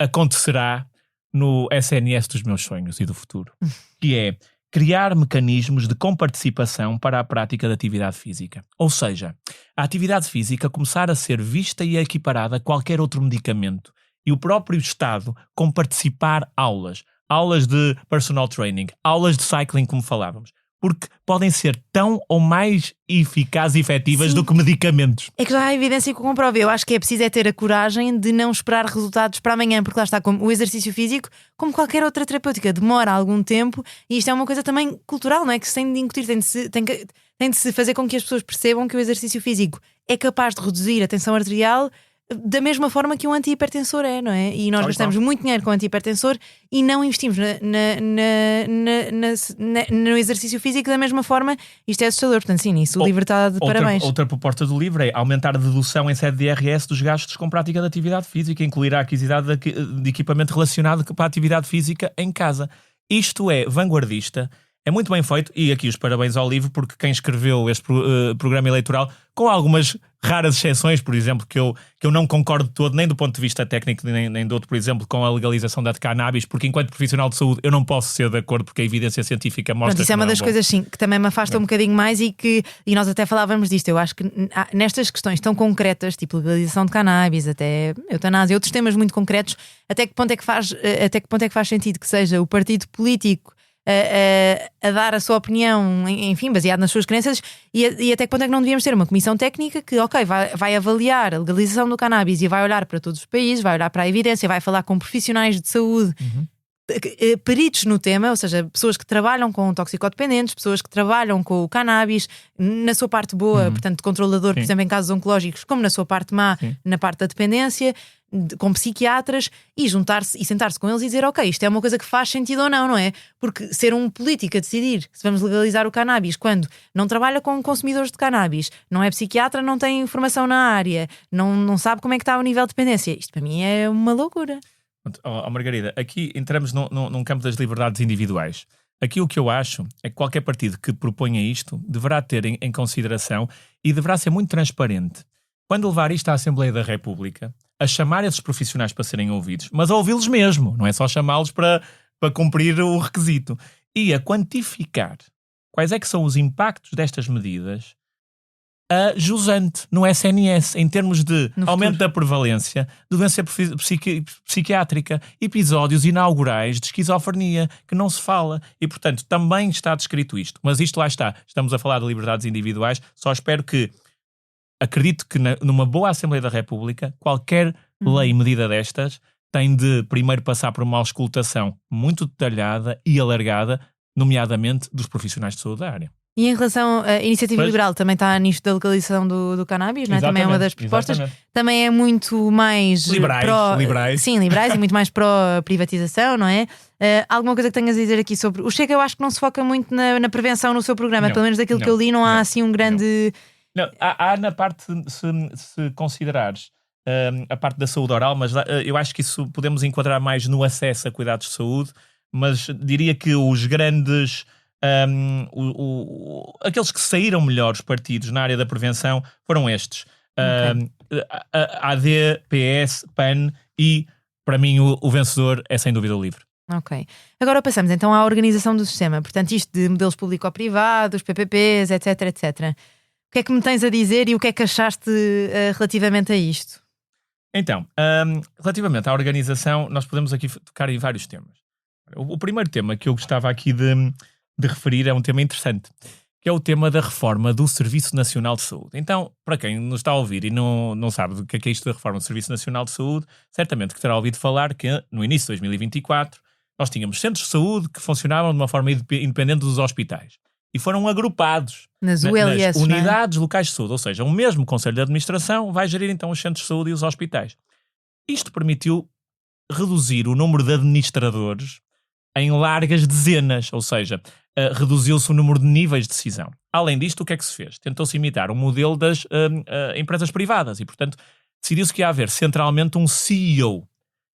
S3: acontecerá no SNS dos meus sonhos e do futuro, que é criar mecanismos de comparticipação para a prática da atividade física. Ou seja, a atividade física começar a ser vista e equiparada a qualquer outro medicamento e o próprio Estado comparticipar aulas de personal training, aulas de cycling, como falávamos, porque podem ser tão ou mais eficazes e efetivas do que medicamentos.
S1: É que já há evidência que o comprova. Eu acho que é preciso ter a coragem de não esperar resultados para amanhã, porque lá está, como o exercício físico, como qualquer outra terapêutica, demora algum tempo, e isto é uma coisa também cultural, não é? Que se tem de incutir, tem de se fazer com que as pessoas percebam que o exercício físico é capaz de reduzir a tensão arterial da mesma forma que um antihipertensor é, não é? E nós gastamos muito dinheiro com antihipertensor e não investimos no exercício físico da mesma forma. Isto é assustador, portanto sim, nisso o livro está de parabéns.
S3: Outra proposta do livro é aumentar a dedução em sede de IRS dos gastos com prática de atividade física, incluir a aquisição de equipamento relacionado com a atividade física em casa. Isto é vanguardista, é muito bem feito, e aqui os parabéns ao livro, porque quem escreveu este programa eleitoral, com algumas raras exceções, por exemplo, que eu não concordo todo, nem do ponto de vista técnico, nem do outro, por exemplo, com a legalização da cannabis, porque enquanto profissional de saúde eu não posso ser de acordo, porque a evidência científica mostra que
S1: isso é uma das coisas, sim, que também me afasta um bocadinho mais e nós até falávamos disto. Eu acho que nestas questões tão concretas, tipo legalização de cannabis, até eutanásia, outros temas muito concretos, até que ponto é que faz sentido que seja o partido político a dar a sua opinião, enfim, baseado nas suas crenças, e até que ponto é que não devíamos ter uma comissão técnica que, vai avaliar a legalização do cannabis e vai olhar para todos os países, vai olhar para a evidência, vai falar com profissionais de saúde, peritos no tema, ou seja, pessoas que trabalham com toxicodependentes, pessoas que trabalham com o cannabis na sua parte boa, portanto controlador, por exemplo, em casos oncológicos, como na sua parte má, na parte da dependência, com psiquiatras, e juntar-se e sentar-se com eles e dizer, ok, isto é uma coisa que faz sentido ou não é? Porque ser um político a decidir se vamos legalizar o cannabis quando não trabalha com consumidores de cannabis, não é psiquiatra, não tem informação na área, não sabe como é que está o nível de dependência, isto para mim é uma loucura.
S3: Margarida, aqui entramos num campo das liberdades individuais. Aqui o que eu acho é que qualquer partido que proponha isto deverá ter em consideração e deverá ser muito transparente quando levar isto à Assembleia da República, a chamar esses profissionais para serem ouvidos, mas a ouvi-los mesmo, não é só chamá-los para cumprir o requisito, e a quantificar quais é que são os impactos destas medidas a jusante no SNS, em termos de aumento da prevalência de doença psiquiátrica, episódios inaugurais de esquizofrenia, que não se fala, e portanto também está descrito isto, mas isto lá está, estamos a falar de liberdades individuais, só espero que acredito que numa boa Assembleia da República, qualquer lei e medida destas tem de primeiro passar por uma auscultação muito detalhada e alargada, nomeadamente dos profissionais de saúde da área.
S1: E em relação à iniciativa liberal, também está nisto da legalização do cannabis, não é? Também é uma das propostas. Também é muito mais
S3: liberais.
S1: Sim, liberais e muito mais pró-privatização, não é? Alguma coisa que tenhas a dizer aqui sobre... O Chega eu acho que não se foca muito na prevenção no seu programa, pelo menos daquilo que eu li, não há assim um grande...
S3: Não, há na parte, se considerares a parte da saúde oral, mas eu acho que isso podemos enquadrar mais no acesso a cuidados de saúde, mas diria que os grandes, aqueles que saíram melhores partidos na área da prevenção foram estes. AD, PS, PAN e, para mim, o vencedor é sem dúvida o LIVRE.
S1: Ok. Agora passamos então à organização do sistema. Portanto, isto de modelos público-privados, PPPs, etc, etc. O que é que me tens a dizer e o que é que achaste relativamente a isto?
S3: Então, relativamente à organização, nós podemos aqui tocar em vários temas. O primeiro tema que eu gostava aqui de referir é um tema interessante, que é o tema da reforma do Serviço Nacional de Saúde. Então, para quem nos está a ouvir e não sabe do que é isto da reforma do Serviço Nacional de Saúde, certamente que terá ouvido falar que no início de 2024 nós tínhamos centros de saúde que funcionavam de uma forma independente dos hospitais. E foram agrupados
S1: nas
S3: unidades locais de saúde, ou seja, o mesmo Conselho de Administração vai gerir então os centros de saúde e os hospitais. Isto permitiu reduzir o número de administradores em largas dezenas, ou seja, reduziu-se o número de níveis de decisão. Além disto, o que é que se fez? Tentou-se imitar o modelo das empresas privadas e, portanto, decidiu-se que ia haver centralmente um CEO,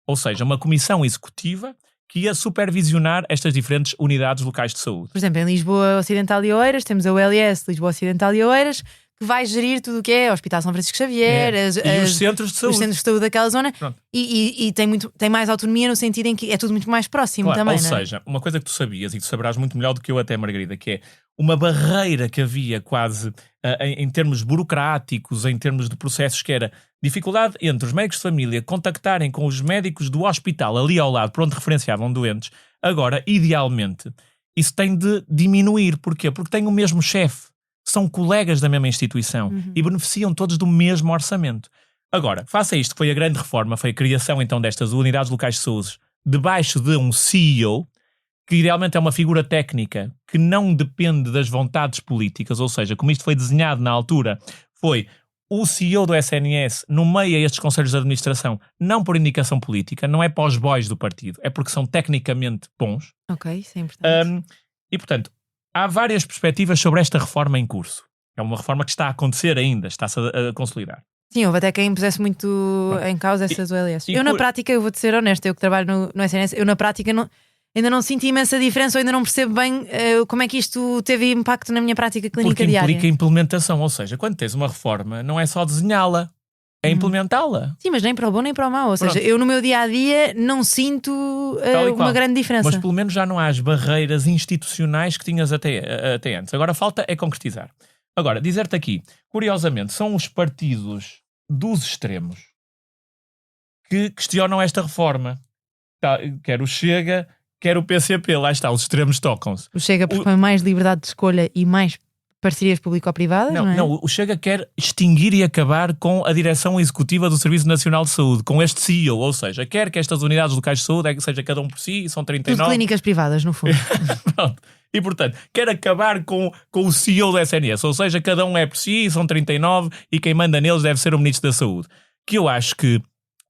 S3: ou seja, uma comissão executiva que ia supervisionar estas diferentes unidades locais de saúde.
S1: Por exemplo, em Lisboa Ocidental e Oeiras temos a ULS Lisboa Ocidental e Oeiras, que vai gerir tudo o que é o Hospital São Francisco Xavier,
S3: e os centros de saúde.
S1: Os centros de saúde daquela zona, e tem mais autonomia no sentido em que é tudo muito mais próximo,
S3: claro,
S1: também.
S3: Ou seja, uma coisa que tu sabias e que tu saberás muito melhor do que eu até, Margarida, que é uma barreira que havia quase em termos burocráticos, em termos de processos, que era dificuldade entre os médicos de família contactarem com os médicos do hospital ali ao lado, por onde referenciavam doentes. Agora, idealmente, isso tem de diminuir. Porquê? Porque tem o mesmo chefe. São colegas da mesma instituição e beneficiam todos do mesmo orçamento. Agora, face a isto, que foi a grande reforma, foi a criação então destas unidades locais de saúde debaixo de um CEO, que idealmente é uma figura técnica que não depende das vontades políticas, ou seja, como isto foi desenhado na altura, foi o CEO do SNS no meio a estes conselhos de administração, não por indicação política, não é para os boys do partido, é porque são tecnicamente bons.
S1: Ok, isso é importante.
S3: E, portanto, há várias perspectivas sobre esta reforma em curso. É uma reforma que está a acontecer ainda, está-se a consolidar.
S1: Sim, houve até quem pusesse muito em causa essas OLS. Na prática, eu vou-te ser honesta, eu que trabalho no SNS, eu na prática ainda não sinto imensa diferença, ou ainda não percebo bem como é que isto teve impacto na minha prática clínica diária.
S3: Porque implica implementação, ou seja, quando tens uma reforma, não é só desenhá-la, é implementá-la.
S1: Sim, mas nem para o bom nem para o mau. Ou seja, eu no meu dia-a-dia não sinto uma grande diferença.
S3: Mas pelo menos já não há as barreiras institucionais que tinhas até antes. Agora falta é concretizar. Agora, dizer-te aqui, curiosamente, são os partidos dos extremos que questionam esta reforma. Quer o Chega, quer o PCP. Lá está, os extremos tocam-se.
S1: O Chega propõe mais liberdade de escolha e mais parcerias público-privadas, não é?
S3: Não, o Chega quer extinguir e acabar com a direção executiva do Serviço Nacional de Saúde, com este CEO, ou seja, quer que estas unidades locais de saúde, seja cada um por si, são 39.
S1: Tudo clínicas privadas, no fundo.
S3: Pronto. E, portanto, quer acabar com o CEO do SNS, ou seja, cada um é por si, são 39 e quem manda neles deve ser o Ministro da Saúde. Que eu acho que,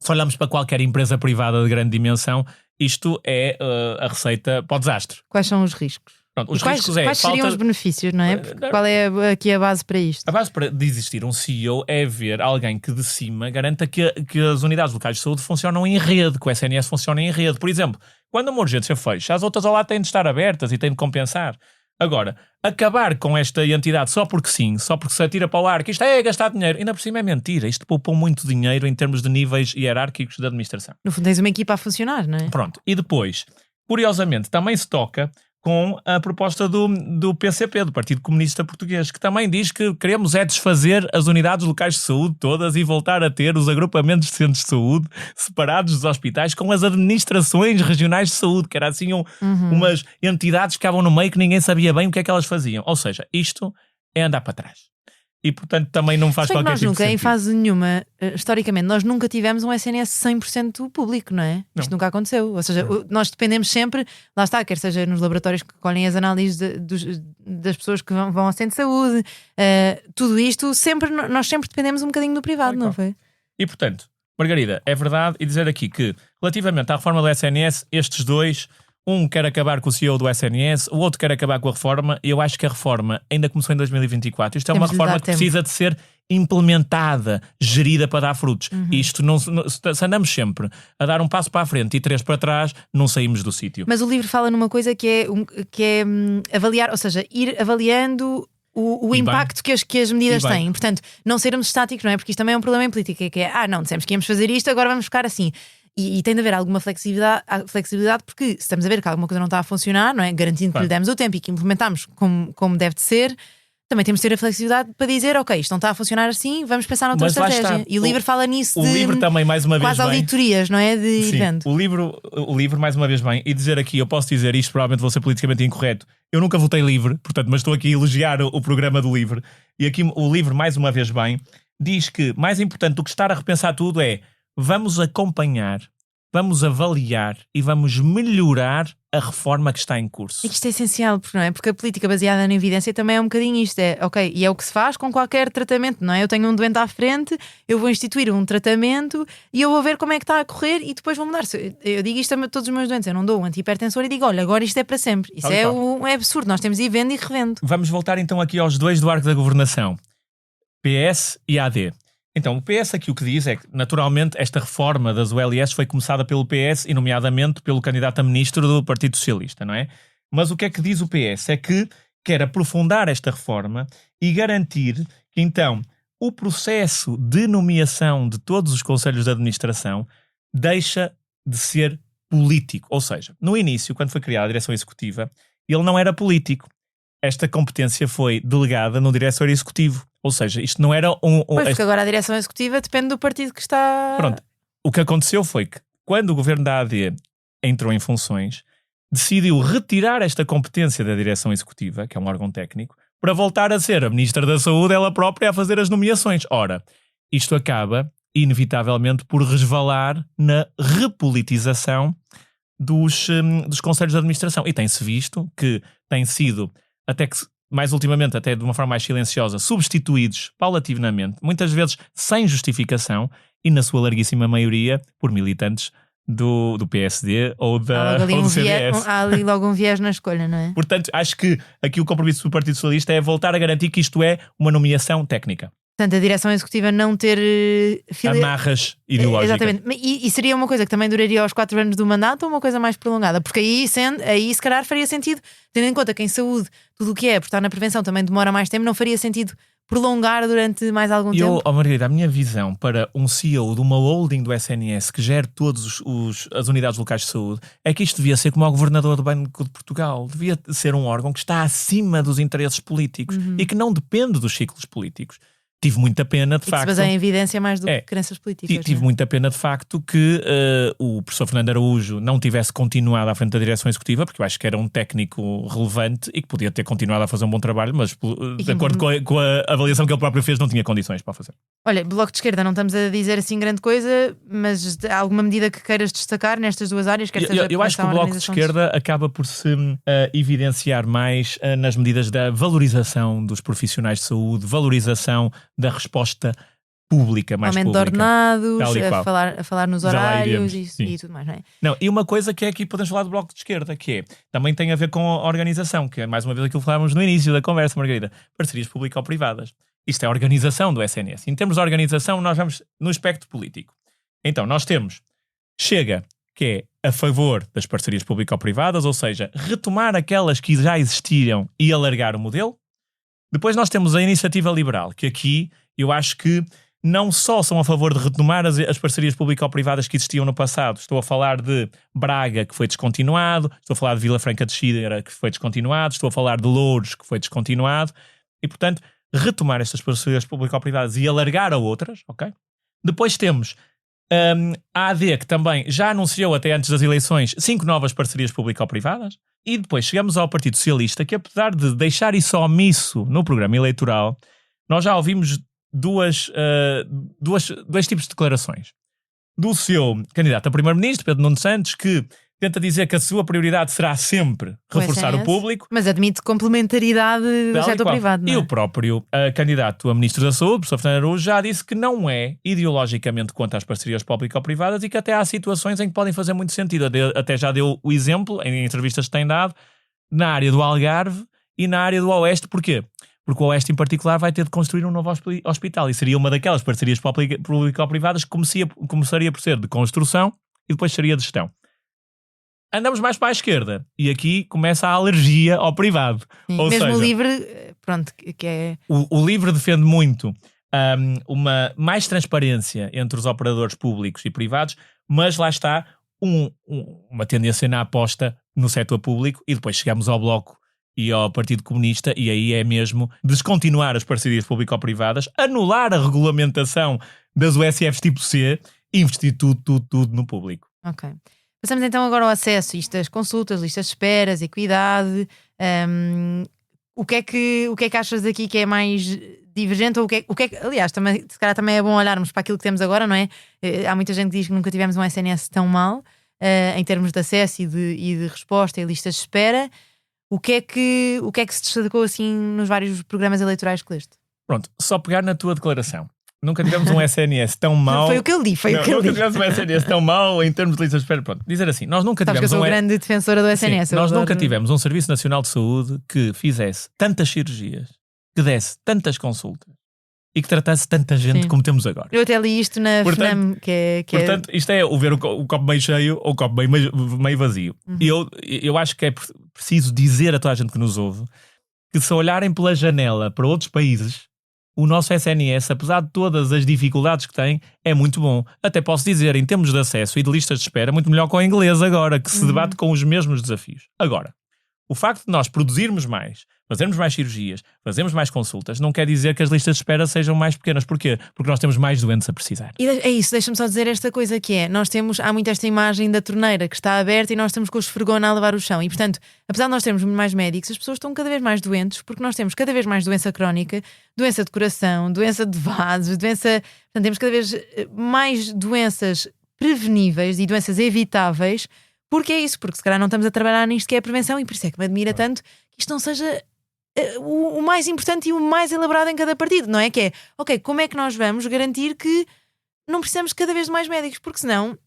S3: se olhamos para qualquer empresa privada de grande dimensão, isto é a receita para o desastre.
S1: Quais são os riscos?
S3: Pronto, os
S1: quais
S3: riscos
S1: quais seriam os benefícios, não é? Qual é aqui a base para isto?
S3: A base de existir um CEO é ver alguém que de cima garanta que as unidades locais de saúde funcionam em rede, que o SNS funciona em rede. Por exemplo, quando uma urgência fecha, as outras ao lado têm de estar abertas e têm de compensar. Agora, acabar com esta entidade só porque sim, só porque se atira para o ar, que isto é gastar dinheiro, ainda por cima é mentira. Isto poupou muito dinheiro em termos de níveis hierárquicos da administração.
S1: No fundo tens uma equipa a funcionar, não é?
S3: Pronto. E depois, curiosamente, também se toca com a proposta do PCP, do Partido Comunista Português, que também diz que queremos desfazer as unidades locais de saúde todas e voltar a ter os agrupamentos de centros de saúde separados dos hospitais com as administrações regionais de saúde, que era assim umas entidades que estavam no meio que ninguém sabia bem o que é que elas faziam. Ou seja, isto é andar para trás. E, portanto, também não faz qualquer tipo de sentido.
S1: Nós nunca, em fase nenhuma, historicamente, nós nunca tivemos um SNS 100% público, não é? Isto nunca aconteceu. Ou seja, nós dependemos sempre, lá está, quer seja nos laboratórios que colhem as análises das pessoas que vão ao centro de saúde, tudo isto, nós sempre dependemos um bocadinho do privado, não foi?
S3: E, portanto, Margarida, é verdade, e dizer aqui que, relativamente à reforma do SNS, estes dois, um quer acabar com o CEO do SNS, o outro quer acabar com a reforma, e eu acho que a reforma ainda começou em 2024. Isto é uma reforma que precisa de ser implementada, gerida para dar frutos. Isto se andamos sempre a dar um passo para a frente e 3 para trás, não saímos do sítio.
S1: Mas o livro fala numa coisa que é avaliar, ou seja, ir avaliando o impacto que as medidas têm. Portanto, não sermos estáticos, não é? Porque isto também é um problema em política, que é, não, dissemos que íamos fazer isto, agora vamos ficar assim. E tem de haver alguma flexibilidade, porque se estamos a ver que alguma coisa não está a funcionar, não é? Garantindo que lhe demos o tempo e que implementamos como deve de ser, também temos de ter a flexibilidade para dizer, ok, isto não está a funcionar assim, vamos pensar noutra estratégia. E o livro fala nisso
S3: o livro também, mais uma vez,
S1: quase auditorias, não é? De
S3: sim,
S1: evento.
S3: O livro, mais uma vez, bem, e dizer aqui, eu posso dizer isto, provavelmente vou ser politicamente incorreto, eu nunca votei livre, portanto, mas estou aqui a elogiar o programa do livro, e aqui o livro, mais uma vez, bem, diz que mais importante do que estar a repensar tudo é vamos acompanhar, vamos avaliar e vamos melhorar a reforma que está em curso.
S1: E que isto é essencial, não é? Porque a política baseada na evidência também é um bocadinho isto. Ok, e é o que se faz com qualquer tratamento, não é? Eu tenho um doente à frente, eu vou instituir um tratamento e eu vou ver como é que está a correr e depois vou mudar. Eu digo isto a todos os meus doentes, eu não dou um antihipertensor e digo, olha, agora isto é para sempre. Isso é absurdo, nós temos de ir vendo e revendo.
S3: Vamos voltar então aqui aos dois do arco da governação, PS e AD. Então, o PS aqui o que diz é que, naturalmente, esta reforma das ULS foi começada pelo PS e, nomeadamente, pelo candidato a ministro do Partido Socialista, não é? Mas o que é que diz o PS? É que quer aprofundar esta reforma e garantir que, então, o processo de nomeação de todos os conselhos de administração deixa de ser político. Ou seja, no início, quando foi criada a direção executiva, ele não era político. Esta competência foi delegada no diretor executivo. Ou seja, isto não era
S1: Pois, porque agora a direção executiva depende do partido que está...
S3: Pronto. O que aconteceu foi que, quando o governo da AD entrou em funções, decidiu retirar esta competência da direção executiva, que é um órgão técnico, para voltar a ser a Ministra da Saúde ela própria a fazer as nomeações. Ora, isto acaba, inevitavelmente, por resvalar na repolitização dos conselhos de administração. E tem-se visto que têm sido, até que mais ultimamente, até de uma forma mais silenciosa, substituídos paulatinamente, muitas vezes sem justificação, e na sua larguíssima maioria por militantes do PSD ou do CDS.
S1: Há ali logo um viés na escolha, não é?
S3: Portanto, acho que aqui o compromisso do Partido Socialista é voltar a garantir que isto é uma nomeação técnica.
S1: Portanto, a direção executiva não ter
S3: amarras ideológicas.
S1: Exatamente. E seria uma coisa que também duraria aos 4 anos do mandato ou uma coisa mais prolongada? Porque aí se calhar faria sentido, tendo em conta que em saúde tudo o que é, por estar na prevenção também demora mais tempo, não faria sentido prolongar durante mais algum tempo?
S3: Margarida, a minha visão para um CEO de uma holding do SNS que gere todas as unidades locais de saúde é que isto devia ser como o governador do Banco de Portugal. Devia ser um órgão que está acima dos interesses políticos e que não depende dos ciclos políticos. Tive muita pena, de facto.
S1: Mas é em evidência mais do que crenças políticas.
S3: Tive muita pena, de facto, que o professor Fernando Araújo não tivesse continuado à frente da direção executiva, porque eu acho que era um técnico relevante e que podia ter continuado a fazer um bom trabalho, mas de acordo com a avaliação que ele próprio fez, não tinha condições para fazer.
S1: Olha, Bloco de Esquerda, não estamos a dizer assim grande coisa, mas há alguma medida que queiras destacar nestas duas áreas?
S3: Eu acho que o Bloco de Esquerda acaba por se evidenciar mais nas medidas da valorização dos profissionais de saúde, valorização da resposta pública, mais
S1: aumento
S3: pública.
S1: De ordenados, a falar nos horários e tudo mais, não é?
S3: Não, e uma coisa que é aqui podemos falar do Bloco de Esquerda, que é, também tem a ver com a organização, que é mais uma vez aquilo que falávamos no início da conversa, Margarida, parcerias público-privadas. Isto é a organização do SNS. Em termos de organização, nós vamos no espectro político. Então, nós temos Chega, que é a favor das parcerias público-privadas, ou seja, retomar aquelas que já existiam e alargar o modelo. Depois nós temos a Iniciativa Liberal, que aqui eu acho que não só são a favor de retomar as parcerias público-privadas que existiam no passado. Estou a falar de Braga, que foi descontinuado. Estou a falar de Vila Franca de Xira, que foi descontinuado. Estou a falar de Louros, que foi descontinuado. E, portanto, retomar estas parcerias público-privadas e alargar a outras, ok? Depois temos a AD, que também já anunciou até antes das eleições 5 novas parcerias público-privadas. E depois chegamos ao Partido Socialista, que apesar de deixar isso omisso no programa eleitoral, nós já ouvimos dois tipos de declarações. Do seu candidato a primeiro-ministro, Pedro Nuno Santos, que tenta dizer que a sua prioridade será sempre reforçar o público.
S1: Mas admite complementaridade do setor privado, não é?
S3: E o próprio candidato a ministro da Saúde, professor Fernando Araújo, já disse que não é ideologicamente contra as parcerias público-privadas e que até há situações em que podem fazer muito sentido. Até já deu o exemplo, em entrevistas que tem dado, na área do Algarve e na área do Oeste. Porquê? Porque o Oeste, em particular, vai ter de construir um novo hospital e seria uma daquelas parcerias público-privadas que começaria por ser de construção e depois seria de gestão. Andamos mais para a esquerda e aqui começa a alergia ao privado.
S1: Sim,
S3: ou
S1: mesmo
S3: seja,
S1: o LIVRE, pronto, que é...
S3: O LIVRE defende muito uma mais transparência entre os operadores públicos e privados, mas lá está uma tendência na aposta no setor público e depois chegamos ao Bloco e ao Partido Comunista e aí é mesmo descontinuar as parcerias público-privadas, anular a regulamentação das USFs tipo C e investir tudo no público.
S1: Ok. Passamos então agora ao acesso, isto das consultas, listas de esperas, equidade. O que é que achas aqui que é mais divergente? Ou aliás, também, se calhar também é bom olharmos para aquilo que temos agora, não é? Há muita gente que diz que nunca tivemos um SNS tão mal, em termos de acesso e de resposta e listas de espera. O que é que se destacou assim nos vários programas eleitorais que leste?
S3: Pronto, só pegar na tua declaração. Nunca tivemos um SNS tão mau.
S1: Foi o que eu li,
S3: Nunca tivemos um SNS tão mau em termos de listas de espera. Pronto, dizer assim, nós nunca tivemos
S1: que eu sou grande defensora do SNS.
S3: Sim, nós nunca tivemos um Serviço Nacional de Saúde que fizesse tantas cirurgias, que desse tantas consultas e que tratasse tanta gente como temos agora.
S1: Eu até li isto na FNAM,
S3: portanto, isto é o ver o copo meio cheio ou o copo meio vazio. E eu acho que é preciso dizer a toda a gente que nos ouve que se olharem pela janela para outros países, o nosso SNS, apesar de todas as dificuldades que tem, é muito bom. Até posso dizer, em termos de acesso e de listas de espera, muito melhor que o inglês agora, que se debate com os mesmos desafios. Agora, o facto de nós produzirmos mais, fazermos mais cirurgias, fazermos mais consultas, não quer dizer que as listas de espera sejam mais pequenas. Porquê? Porque nós temos mais doentes a precisar.
S1: E é isso, deixa-me só dizer esta coisa que é, há muito esta imagem da torneira que está aberta e nós estamos com o esfregona a lavar o chão. E portanto, apesar de nós termos mais médicos, as pessoas estão cada vez mais doentes porque nós temos cada vez mais doença crónica, doença de coração, doença de vasos, portanto temos cada vez mais doenças preveníveis e doenças evitáveis. Porque é isso, porque se calhar não estamos a trabalhar nisto que é a prevenção e por isso é que me admira tanto que isto não seja o mais importante e o mais elaborado em cada partido, não é? Que é, ok, como é que nós vamos garantir que não precisamos cada vez de mais médicos? Porque senão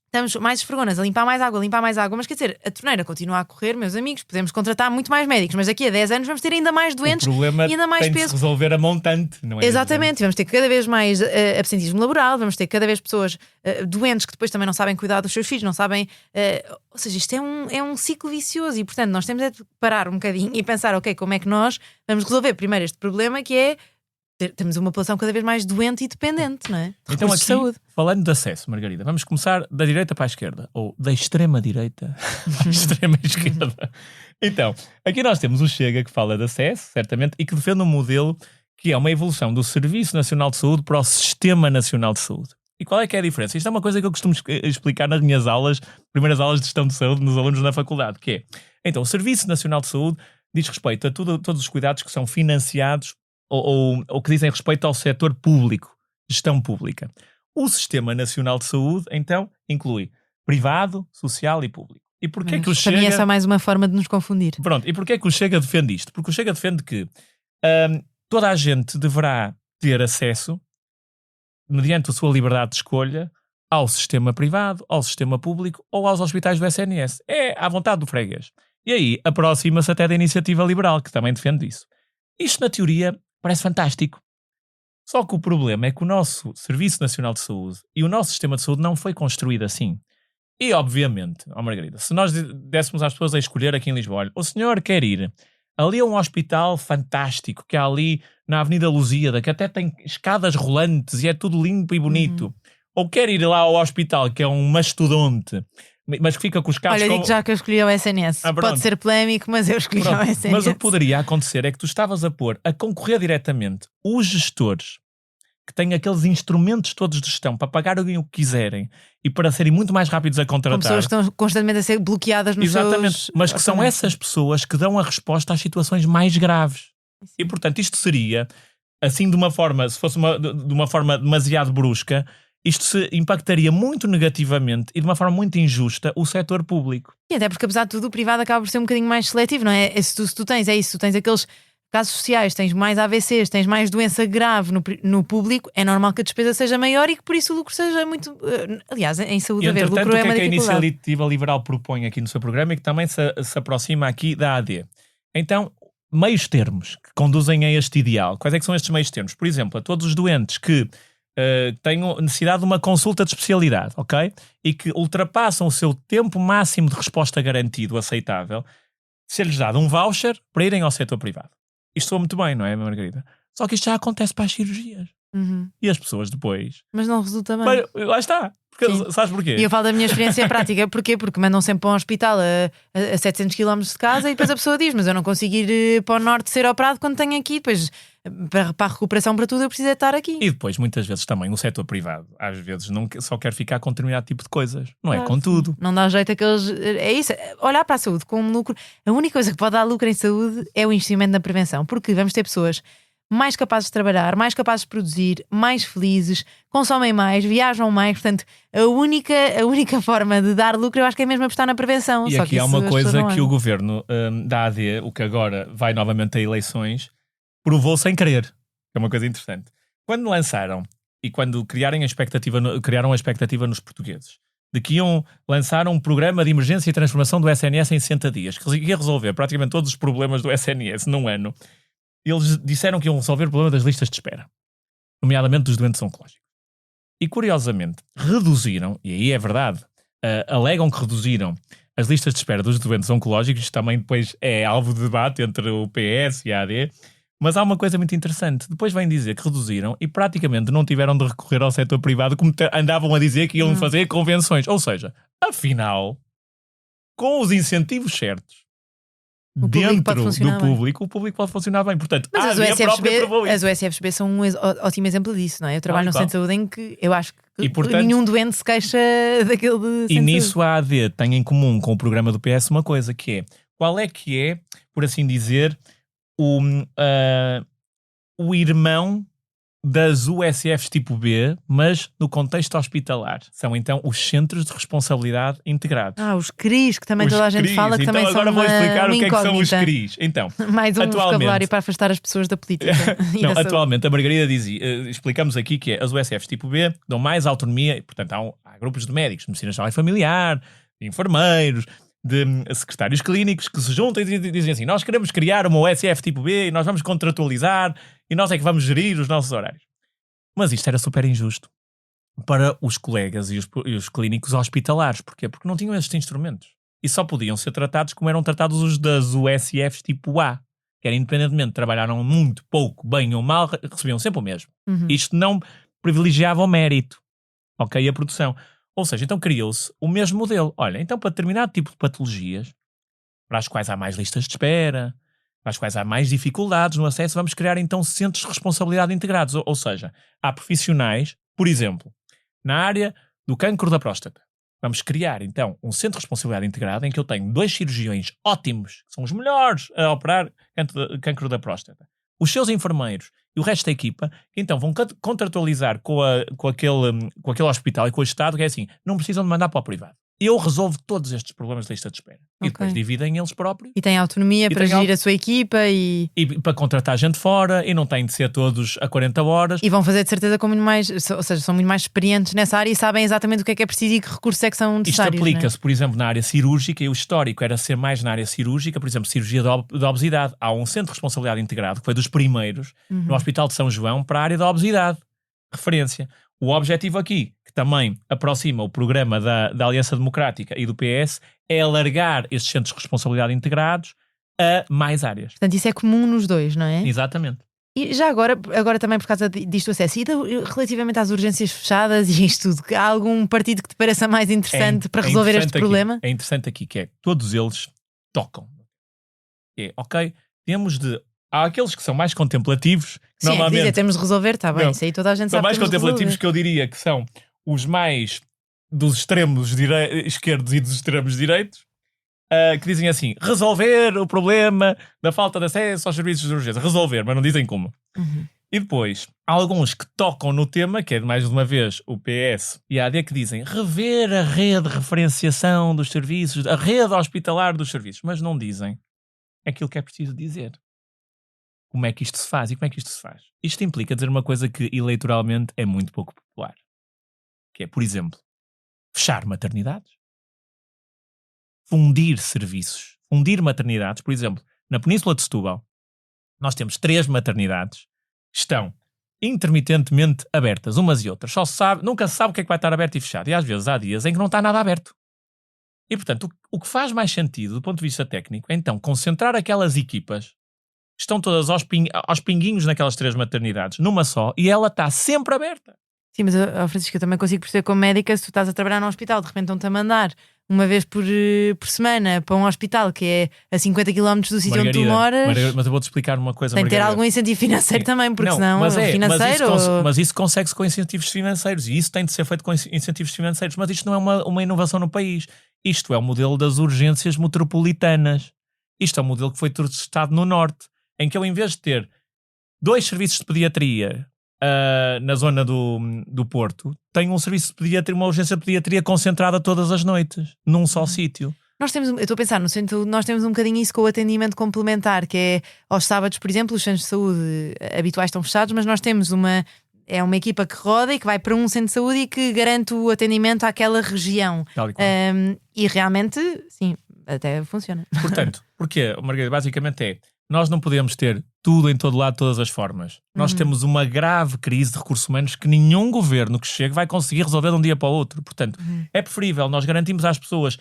S1: estamos mais esfregonas a limpar mais água, mas quer dizer, a torneira continua a correr, meus amigos, podemos contratar muito mais médicos, mas daqui a 10 anos vamos ter ainda mais doentes e ainda mais
S3: tem
S1: peso.
S3: De se resolver a montante, não é?
S1: Exatamente, vamos ter cada vez mais absentismo laboral, vamos ter cada vez pessoas doentes que depois também não sabem cuidar dos seus filhos, não sabem. Ou seja, isto é um ciclo vicioso e, portanto, nós temos de parar um bocadinho e pensar, ok, como é que nós vamos resolver primeiro este problema que é. Temos uma população cada vez mais doente e dependente, não é?
S3: Então aqui,
S1: de saúde.
S3: Falando de acesso, Margarida, vamos começar da direita para a esquerda, ou da extrema direita para a extrema esquerda. Então, aqui nós temos o Chega, que fala de acesso, certamente, e que defende um modelo que é uma evolução do Serviço Nacional de Saúde para o Sistema Nacional de Saúde. E qual é que é a diferença? Isto é uma coisa que eu costumo explicar nas minhas aulas, primeiras aulas de gestão de saúde, nos alunos na faculdade, que é, então, o Serviço Nacional de Saúde diz respeito a todos os cuidados que são financiados ou que dizem respeito ao setor público, gestão pública. O Sistema Nacional de Saúde, então, inclui privado, social e público. E porquê que o Chega...
S1: Para mim é só mais uma forma de nos confundir.
S3: Pronto, e porquê que o Chega defende isto? Porque o Chega defende que toda a gente deverá ter acesso, mediante a sua liberdade de escolha, ao sistema privado, ao sistema público ou aos hospitais do SNS. É à vontade do freguês. E aí aproxima-se até da iniciativa liberal, que também defende isso. Isto, na teoria, parece fantástico. Só que o problema é que o nosso Serviço Nacional de Saúde e o nosso sistema de saúde não foi construído assim. E, obviamente, Margarida, se nós dessemos às pessoas a escolher aqui em Lisboa, olha, o senhor quer ir ali a um hospital fantástico que há ali na Avenida Lusíada, que até tem escadas rolantes e é tudo limpo e bonito. Ou quer ir lá ao hospital, que é um mastodonte, mas que fica com os carros...
S1: Olha, digo já que eu escolhi o SNS. Pode ser polémico, mas eu escolhi o SNS.
S3: Mas o que poderia acontecer é que tu estavas a concorrer diretamente os gestores que têm aqueles instrumentos todos de gestão para pagarem o que quiserem e para serem muito mais rápidos a contratar.
S1: Com pessoas que estão constantemente a ser bloqueadas nos seus...
S3: Mas que são essas pessoas que dão a resposta às situações mais graves. Sim. E, portanto, isto seria, assim, de uma forma, se fosse de uma forma demasiado brusca, isto se impactaria muito negativamente e de uma forma muito injusta o setor público.
S1: E até porque, apesar de tudo, o privado acaba por ser um bocadinho mais seletivo, não é? Se tu tens aqueles casos sociais, tens mais AVCs, tens mais doença grave no público, é normal que a despesa seja maior e que por isso o lucro seja muito... aliás, em saúde
S3: e,
S1: haver lucro é uma dificuldade.
S3: O que é que a Iniciativa Liberal propõe aqui no seu programa e que também se aproxima aqui da AD? Então, meios termos que conduzem a este ideal. Quais é que são estes meios termos? Por exemplo, a todos os doentes que tenham necessidade de uma consulta de especialidade, ok? E que ultrapassam o seu tempo máximo de resposta garantido, aceitável, ser-lhes dado um voucher para irem ao setor privado. Isto soa muito bem, não é, Margarida? Só que isto já acontece para as cirurgias. E as pessoas depois...
S1: Mas não resulta bem.
S3: Mas, lá está. Porque, sabes porquê?
S1: E eu falo da minha experiência prática. Porquê? Porque mandam sempre para um hospital a 700 km de casa e depois a pessoa diz, mas eu não consigo ir para o norte ser operado quando tenho aqui. Depois, para a recuperação, para tudo, eu preciso estar aqui.
S3: E depois, muitas vezes também, no setor privado, às vezes não só quer ficar com determinado tipo de coisas. Não é com tudo.
S1: Não dá jeito a que eles... É isso. Olhar para a saúde como lucro. A única coisa que pode dar lucro em saúde é o investimento na prevenção. Porque vamos ter pessoas mais capazes de trabalhar, mais capazes de produzir, mais felizes, consomem mais, viajam mais. Portanto, a única forma de dar lucro eu acho que é mesmo apostar na prevenção.
S3: E
S1: só
S3: aqui
S1: que
S3: há uma coisa que o governo da AD, o que agora vai novamente a eleições, provou sem querer. É uma coisa interessante. Quando lançaram e quando criaram a expectativa nos portugueses de que iam lançar um programa de emergência e transformação do SNS em 60 dias, que ia resolver praticamente todos os problemas do SNS num ano, eles disseram que iam resolver o problema das listas de espera. nomeadamente dos doentes oncológicos. E curiosamente, reduziram, e aí é verdade, alegam que reduziram as listas de espera dos doentes oncológicos, também depois é alvo de debate entre o PS e a AD, mas há uma coisa muito interessante. Depois vêm dizer que reduziram e praticamente não tiveram de recorrer ao setor privado, como andavam a dizer que iam fazer convenções. Ou seja, afinal, com os incentivos certos, dentro do público, o público pode funcionar bem. Portanto,
S1: mas as USFB são um ótimo exemplo disso, não é? Eu trabalho no centro de saúde em que eu acho que portanto, nenhum doente se queixa daquele de
S3: e nisso a AD tem em comum com o programa do PS uma coisa, que é, qual é que é, por assim dizer, o irmão das USFs tipo B, mas no contexto hospitalar. São então os Centros de Responsabilidade Integrados.
S1: Os CRIs, que também toda a gente fala, que então, também são uma incógnita. Agora vou explicar o que é que são os CRIs. Então, mais um vocabulário para afastar as pessoas da política.
S3: Não, atualmente a Margarida dizia, explicamos aqui que as USFs tipo B dão mais autonomia, e, portanto há grupos de médicos, de medicina geral e familiar, de enfermeiros, de secretários clínicos que se juntam e dizem assim: nós queremos criar uma USF tipo B e nós vamos contratualizar e nós é que vamos gerir os nossos horários. Mas isto era super injusto para os colegas e os clínicos hospitalares. Porquê? Porque não tinham estes instrumentos e só podiam ser tratados como eram tratados os das USFs tipo A, que era independentemente, trabalharam muito, pouco, bem ou mal, recebiam sempre o mesmo. Isto não privilegiava o mérito, ok, a produção. Ou seja, então criou-se o mesmo modelo. Olha, então para determinado tipo de patologias, para as quais há mais listas de espera, para as quais há mais dificuldades no acesso, vamos criar então centros de responsabilidade integrados. Ou seja, há profissionais, por exemplo, na área do cancro da próstata. Vamos criar então um centro de responsabilidade integrada em que eu tenho 2 cirurgiões ótimos, que são os melhores a operar cancro da próstata. Os seus enfermeiros e o resto da equipa, que então vão contratualizar com aquele hospital e com o Estado, que é assim, não precisam de mandar para o privado. Eu resolvo todos estes problemas de lista de espera. Okay. E depois dividem eles próprios.
S1: E têm autonomia para gerir a sua equipa e
S3: para contratar gente fora, e não têm de ser todos a 40 horas.
S1: E vão fazer de certeza com muito mais, ou seja, são muito mais experientes nessa área e sabem exatamente o que é preciso e que recursos é que são necessários.
S3: Isto aplica-se, por exemplo, na área cirúrgica, e o histórico era ser mais na área cirúrgica, por exemplo, cirurgia da obesidade. Há um centro de responsabilidade integrado, que foi dos primeiros, no Hospital de São João, para a área da obesidade. Referência. O objetivo aqui, que também aproxima o programa da Aliança Democrática e do PS, é alargar estes centros de responsabilidade integrados a mais áreas.
S1: Portanto, isso é comum nos dois, não é?
S3: Exatamente.
S1: E já agora também por causa disto acesso, e relativamente às urgências fechadas e isto tudo, há algum partido que te pareça mais interessante para resolver este problema?
S3: É interessante aqui que é, todos eles tocam. Ok, há aqueles que são mais contemplativos.
S1: Sim,
S3: normalmente
S1: temos de resolver, está bem. Isso aí toda a gente sabe.
S3: São mais contemplativos, que eu diria que são os mais dos extremos esquerdos e dos extremos direitos, que dizem assim: resolver o problema da falta de acesso aos serviços de urgência. Resolver, mas não dizem como. E depois, há alguns que tocam no tema, que é mais de uma vez o PS e a AD, que dizem rever a rede de referenciação dos serviços, a rede hospitalar dos serviços, mas não dizem aquilo que é preciso dizer. Como é que isto se faz e como é que isto se faz? Isto implica dizer uma coisa que eleitoralmente é muito pouco popular. Que é, por exemplo, fechar maternidades. Fundir serviços. Fundir maternidades. Por exemplo, na Península de Setúbal, nós temos 3 maternidades que estão intermitentemente abertas, umas e outras. Nunca se sabe o que é que vai estar aberto e fechado. E às vezes há dias em que não está nada aberto. E, portanto, o que faz mais sentido, do ponto de vista técnico, é então concentrar aquelas equipas estão todas aos pinguinhos naquelas 3 maternidades, numa só, e ela está sempre aberta.
S1: Sim, mas, Francisco, eu também consigo perceber como médica, se tu estás a trabalhar num hospital, de repente estão-te a mandar uma vez por semana para um hospital que é a 50 km do sítio onde tu moras.
S3: Mas eu vou-te explicar uma coisa,
S1: tem que ter algum incentivo financeiro também, porque senão
S3: mas isso consegue-se com incentivos financeiros, e isso tem de ser feito com incentivos financeiros, mas isto não é uma inovação no país. Isto é o modelo das urgências metropolitanas. Isto é um modelo que foi testado no Norte, em que eu, em vez de ter 2 serviços de pediatria na zona do Porto, tenho um serviço de pediatria, uma urgência de pediatria concentrada todas as noites, num só sítio.
S1: Eu estou a pensar no centro, nós temos um bocadinho isso com o atendimento complementar, que é aos sábados, por exemplo, os centros de saúde habituais estão fechados, mas nós temos uma equipa que roda e que vai para um centro de saúde e que garante o atendimento àquela região. E realmente, sim, até funciona.
S3: Portanto, porque, Margarida, basicamente nós não podemos ter tudo em todo lado, de todas as formas. Nós temos uma grave crise de recursos humanos que nenhum governo que chegue vai conseguir resolver de um dia para o outro. Portanto, é preferível nós garantirmos às pessoas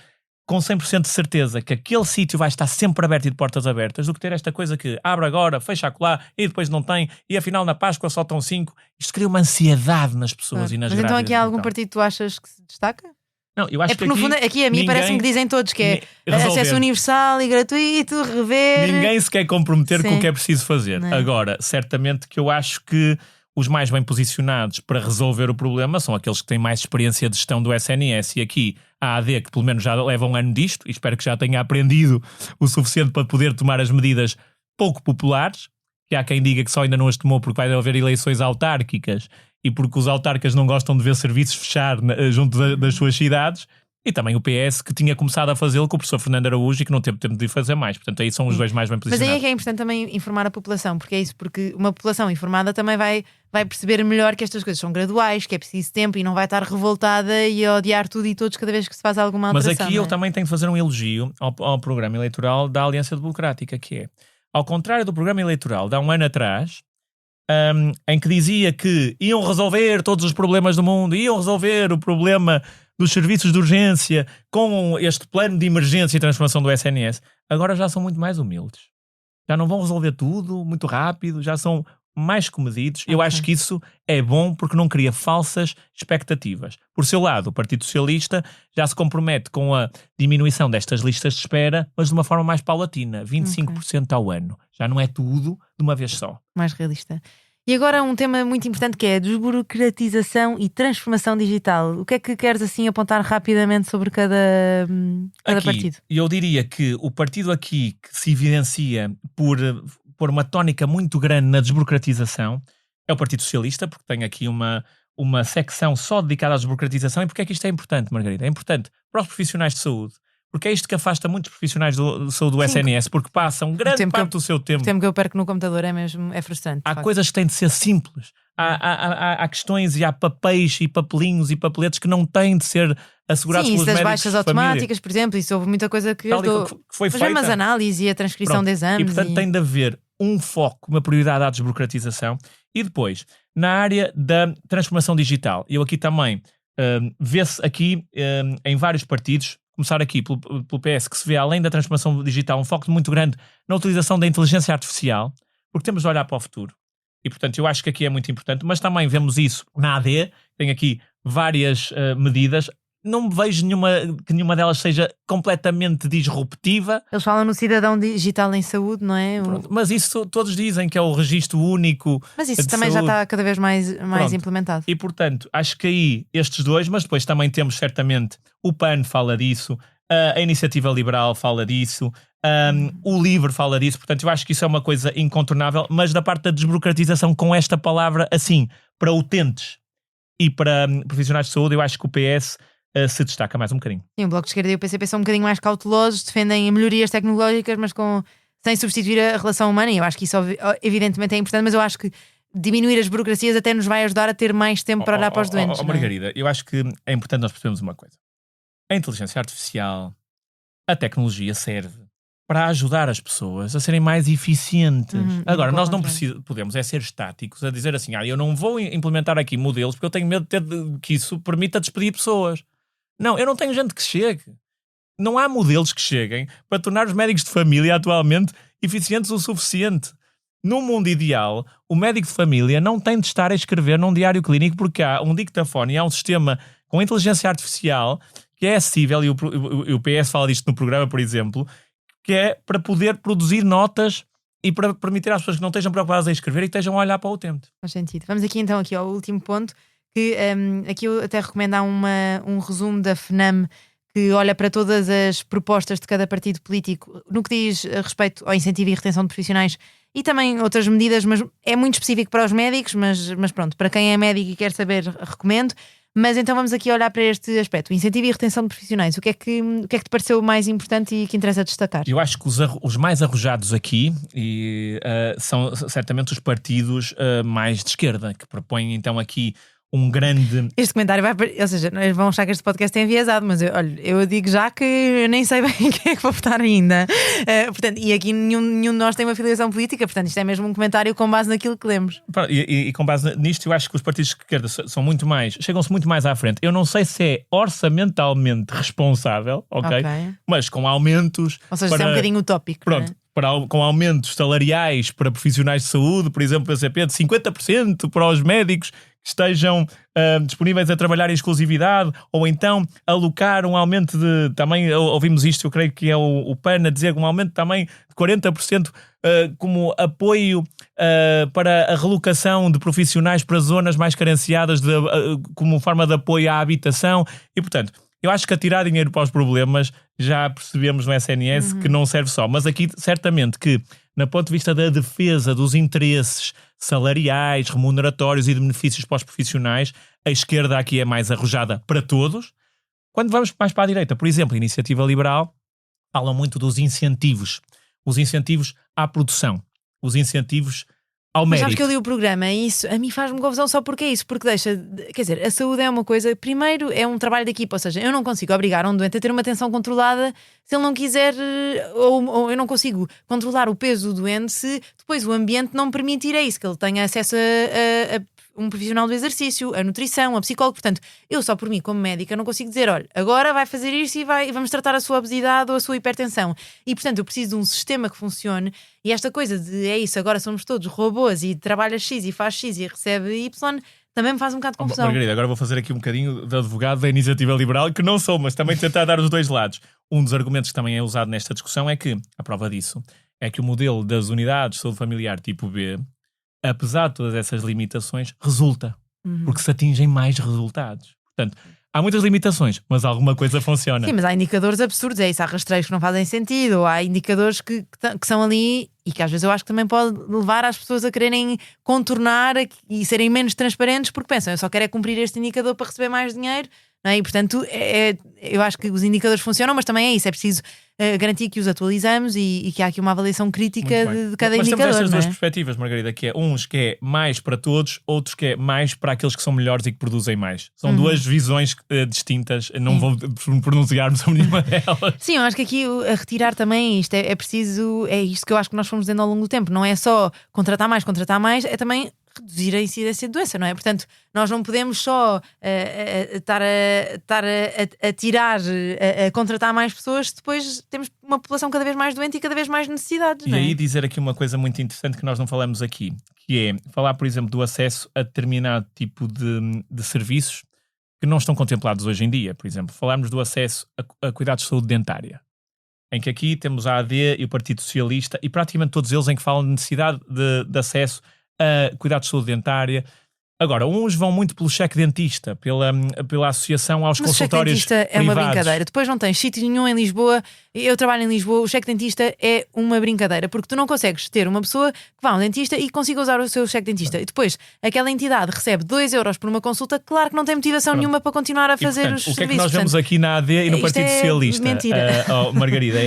S3: com 100% de certeza que aquele sítio vai estar sempre aberto e de portas abertas, do que ter esta coisa que abre agora, fecha acolá e depois não tem, e afinal na Páscoa só estão 5. Isto cria uma ansiedade nas pessoas e nas
S1: Mas então
S3: grávidas.
S1: aqui há algum partido que tu achas que se destaca?
S3: Não, eu acho
S1: porque no fundo aqui a mim parece-me que dizem todos que é acesso universal e gratuito, rever...
S3: Ninguém se quer comprometer com o que é preciso fazer.
S1: Não.
S3: Agora, certamente que eu acho que os mais bem posicionados para resolver o problema são aqueles que têm mais experiência de gestão do SNS, e aqui a AD, que pelo menos já leva um ano disto, e espero que já tenha aprendido o suficiente para poder tomar as medidas pouco populares, que há quem diga que só ainda não as tomou porque vai haver eleições autárquicas e porque os autarcas não gostam de ver serviços fechar junto das suas cidades, e também o PS, que tinha começado a fazê-lo com o professor Fernando Araújo e que não teve tempo de fazer mais. Portanto, aí são os dois mais bem posicionados.
S1: Mas aí é que é importante também informar a população, porque é isso, porque uma população informada também vai perceber melhor que estas coisas são graduais, que é preciso tempo e não vai estar revoltada e a odiar tudo e todos cada vez que se faz alguma alteração.
S3: Mas aqui eu também tenho de fazer um elogio ao programa eleitoral da Aliança Democrática, que é, ao contrário do programa eleitoral de há um ano atrás, em que dizia que iam resolver todos os problemas do mundo, iam resolver o problema dos serviços de urgência com este plano de emergência e transformação do SNS, agora já são muito mais humildes. Já não vão resolver tudo muito rápido, já são mais comedidos. Eu acho que isso é bom porque não cria falsas expectativas. Por seu lado, o Partido Socialista já se compromete com a diminuição destas listas de espera, mas de uma forma mais paulatina, 25% ao ano. Já não é tudo de uma vez só. Mais
S1: realista. E agora um tema muito importante que é a desburocratização e transformação digital. O que é que queres assim apontar rapidamente sobre cada partido?
S3: Eu diria que o partido aqui que se evidencia por uma tónica muito grande na desburocratização é o Partido Socialista, porque tem aqui uma secção só dedicada à desburocratização. E porque é que isto é importante, Margarida? É importante para os profissionais de saúde, porque é isto que afasta muitos profissionais de saúde do SNS, porque passam grande parte do seu tempo.
S1: O tempo que eu perco no computador é frustrante.
S3: Há coisas que têm de ser simples. Há questões e há papéis e papelinhos e papeletes que não têm de ser assegurados pelos médicos.
S1: Sim, isso das baixas automáticas, por exemplo, isso houve muita coisa que
S3: foi feita.
S1: Mas análise e a transcrição de exames.
S3: E portanto tem de haver um foco, uma prioridade à desburocratização. E depois, na área da transformação digital, eu aqui também vê-se aqui em vários partidos, começar aqui pelo PS, que se vê além da transformação digital um foco muito grande na utilização da inteligência artificial, porque temos de olhar para o futuro. E portanto eu acho que aqui é muito importante, mas também vemos isso na AD, tem aqui várias medidas. Não vejo que nenhuma delas seja completamente disruptiva.
S1: Eles falam no cidadão digital em saúde, não é?
S3: Pronto, mas isso todos dizem que é o registro único.
S1: Mas isso também já está cada vez mais implementado.
S3: E portanto, acho que aí estes dois, mas depois também temos certamente o PAN fala disso, a Iniciativa Liberal fala disso, o LIVRE fala disso. Portanto, eu acho que isso é uma coisa incontornável, mas da parte da desburocratização com esta palavra assim, para utentes e para profissionais de saúde, eu acho que o PS se destaca mais um bocadinho.
S1: E o Bloco de Esquerda e o PCP são um bocadinho mais cautelosos, defendem melhorias tecnológicas, mas sem substituir a relação humana, e eu acho que isso evidentemente é importante, mas eu acho que diminuir as burocracias até nos vai ajudar a ter mais tempo para olhar para os doentes.
S3: Margarida, eu acho que é importante nós percebermos uma coisa. A inteligência artificial, a tecnologia serve para ajudar as pessoas a serem mais eficientes. Agora, nós não podemos ser estáticos a dizer assim, eu não vou implementar aqui modelos porque eu tenho medo que isso permita despedir pessoas. Não, eu não tenho gente que chegue. Não há modelos que cheguem para tornar os médicos de família atualmente eficientes o suficiente. No mundo ideal, o médico de família não tem de estar a escrever num diário clínico porque há um dictafone e há um sistema com inteligência artificial que é acessível, e o PS fala disto no programa, por exemplo, que é para poder produzir notas e para permitir às pessoas que não estejam preocupadas em escrever e que estejam a olhar para o utente.
S1: Faz sentido. Vamos aqui então ao último ponto, que aqui eu até recomendo um resumo da FNAM que olha para todas as propostas de cada partido político no que diz respeito ao incentivo e retenção de profissionais e também outras medidas, mas é muito específico para os médicos, mas pronto, para quem é médico e quer saber, recomendo. Mas então vamos aqui olhar para este aspecto, o incentivo e retenção de profissionais. O que é que te pareceu mais importante e que interessa destacar?
S3: Eu acho que os mais arrojados aqui são certamente os partidos mais de esquerda, que propõem então aqui um grande...
S1: Este comentário vai... Ou seja, eles vão achar que este podcast é enviesado, mas eu digo já que eu nem sei bem quem é que vou votar ainda. Portanto, e aqui nenhum de nós tem uma filiação política, portanto isto é mesmo um comentário com base naquilo que lemos.
S3: E com base nisto, eu acho que os partidos de esquerda chegam-se muito mais à frente. Eu não sei se é orçamentalmente responsável, ok? Mas com aumentos...
S1: Ou seja, isso é um bocadinho utópico.
S3: Pronto. Com aumentos salariais para profissionais de saúde, por exemplo, PCP de 50% para os médicos que estejam disponíveis a trabalhar em exclusividade, ou então alocar um aumento de, também ouvimos isto, eu creio que é o PAN a dizer, um aumento também de 40% como apoio para a relocação de profissionais para zonas mais carenciadas como forma de apoio à habitação. E portanto, eu acho que atirar dinheiro para os problemas já percebemos no SNS que não serve só. Mas aqui, certamente que, no ponto de vista da defesa dos interesses salariais, remuneratórios e de benefícios para os profissionais, a esquerda aqui é mais arrojada para todos. Quando vamos mais para a direita, por exemplo, a Iniciativa Liberal fala muito dos incentivos. Os incentivos à produção. Os incentivos ao mérito.
S1: Mas sabes que eu li o programa e isso a mim faz-me confusão só porque é isso, porque quer dizer, a saúde é uma coisa, primeiro é um trabalho de equipa, ou seja, eu não consigo obrigar um doente a ter uma atenção controlada se ele não quiser, ou eu não consigo controlar o peso do doente se depois o ambiente não permitir isso, que ele tenha acesso a um profissional do exercício, a nutrição, a psicólogo. Portanto, eu só por mim, como médica, não consigo dizer, olha, agora vai fazer isto e vamos tratar a sua obesidade ou a sua hipertensão. E, portanto, eu preciso de um sistema que funcione. E esta coisa de, é isso, agora somos todos robôs e trabalha X e faz X e recebe Y, também me faz um bocado de confusão.
S3: Margarida, agora vou fazer aqui um bocadinho de advogado da Iniciativa Liberal, que não sou, mas também tentar dar os dois lados. Um dos argumentos que também é usado nesta discussão é que, a prova disso, é que o modelo das unidades de saúde familiar tipo B, apesar de todas essas limitações, resulta. Porque se atingem mais resultados. Portanto, há muitas limitações, mas alguma coisa funciona.
S1: Sim, mas há indicadores absurdos, é isso. Há rastreios que não fazem sentido, ou há indicadores que são ali e que às vezes eu acho que também pode levar as pessoas a quererem contornar e serem menos transparentes porque pensam, eu só quero é cumprir este indicador para receber mais dinheiro. Não é? E portanto, eu acho que os indicadores funcionam, mas também é isso, é preciso garantir que os atualizamos e que há aqui uma avaliação crítica de cada indicador. Mas temos
S3: estas duas perspectivas, Margarida, que é uns que é mais para todos, outros que é mais para aqueles que são melhores e que produzem mais. São duas visões distintas, não vou pronunciar-me sobre nenhuma delas.
S1: Sim, eu acho que aqui a retirar também isto é preciso, é isto que eu acho que nós fomos dizendo ao longo do tempo, não é só contratar mais, é também reduzir a incidência de doença, não é? Portanto, nós não podemos só estar a tirar, a contratar mais pessoas, depois temos uma população cada vez mais doente e cada vez mais necessidades.
S3: E
S1: não é?
S3: aí dizer aqui uma coisa muito interessante que nós não falamos aqui, que é falar, por exemplo, do acesso a determinado tipo de serviços que não estão contemplados hoje em dia. Por exemplo, falarmos do acesso a cuidados de saúde dentária, em que aqui temos a AD e o Partido Socialista e praticamente todos eles em que falam de necessidade de acesso a cuidados de saúde dentária. Agora, uns vão muito pelo cheque dentista, pela associação aos consultórios privados.
S1: O cheque dentista é uma brincadeira. Depois não tens sítio nenhum em Lisboa. Eu trabalho em Lisboa, o cheque dentista é uma brincadeira, porque tu não consegues ter uma pessoa que vá a um dentista e consiga usar o seu cheque dentista. E depois, aquela entidade recebe 2 euros por uma consulta, claro que não tem motivação nenhuma para continuar a fazer os serviços.
S3: O que é que nós vemos aqui na AD e no Partido Socialista?
S1: Mentira.
S3: Margarida,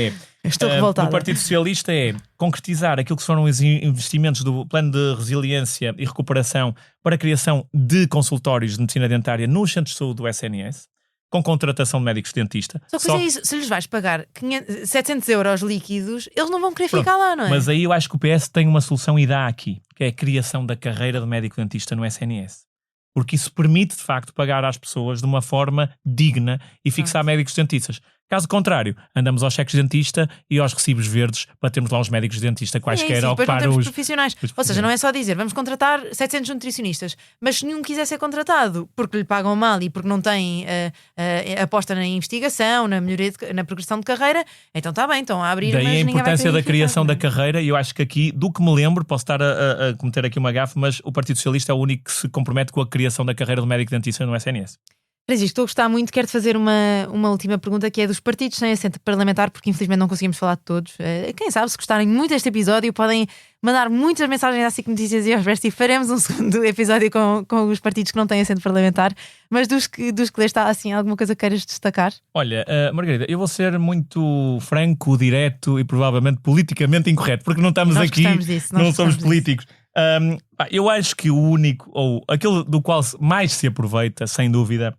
S1: Estou revoltada.
S3: No Partido Socialista é concretizar aquilo que foram os investimentos do Plano de Resiliência e Recuperação para a criação de consultórios de medicina dentária nos centros de saúde do SNS, com contratação de médicos dentistas.
S1: Só que é isso, se lhes vais pagar 700 euros líquidos, eles não vão querer ficar lá, não é?
S3: Mas aí eu acho que o PS tem uma solução e dá aqui, que é a criação da carreira de médico dentista no SNS. Porque isso permite, de facto, pagar às pessoas de uma forma digna e fixar médicos dentistas. Caso contrário, andamos aos cheques de dentista e aos recibos verdes para termos lá os médicos de dentista quaisquer a ocupar
S1: os profissionais. Ou seja, não é só dizer vamos contratar 700 nutricionistas, mas se nenhum quiser ser contratado porque lhe pagam mal e porque não tem aposta na investigação, na melhoria, na progressão de carreira, então está bem, então a abrir.
S3: Daí
S1: mas
S3: a importância da criação
S1: da
S3: carreira, e eu acho que aqui, do que me lembro, posso estar a cometer aqui uma gafe, mas o Partido Socialista é o único que se compromete com a criação da carreira de médico dentista no SNS.
S1: Francisco, estou a gostar muito, quero-te fazer uma última pergunta que é dos partidos sem assento parlamentar, porque infelizmente não conseguimos falar de todos. Quem sabe, se gostarem muito deste episódio, podem mandar muitas mensagens à SIC Notícias e aos Expresso e faremos um segundo episódio com os partidos que não têm assento parlamentar. Mas dos que lês, está assim alguma coisa que queiras destacar?
S3: Olha, Margarida, eu vou ser muito franco, direto e provavelmente politicamente incorreto, porque não estamos aqui, não somos políticos. Eu acho que o único, ou aquele do qual mais se aproveita, sem dúvida,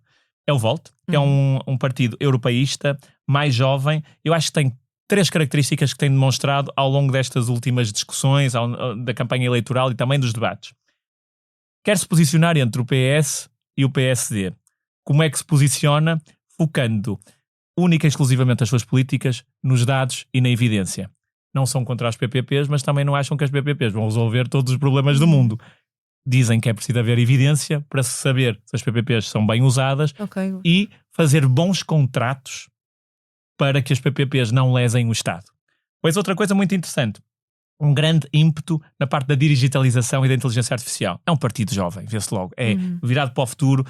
S3: é o Volt, que é um partido europeísta, mais jovem. Eu acho que tem 3 características que tem demonstrado ao longo destas últimas discussões, da campanha eleitoral e também dos debates. Quer se posicionar entre o PS e o PSD. Como é que se posiciona? Focando única e exclusivamente as suas políticas nos dados e na evidência. Não são contra as PPPs, mas também não acham que as PPPs vão resolver todos os problemas do mundo. Dizem que é preciso haver evidência para se saber se as PPPs são bem usadas e fazer bons contratos para que as PPPs não lesem o Estado. Pois outra coisa muito interessante, um grande ímpeto na parte da digitalização e da inteligência artificial. É um partido jovem, vê-se logo. É virado para o futuro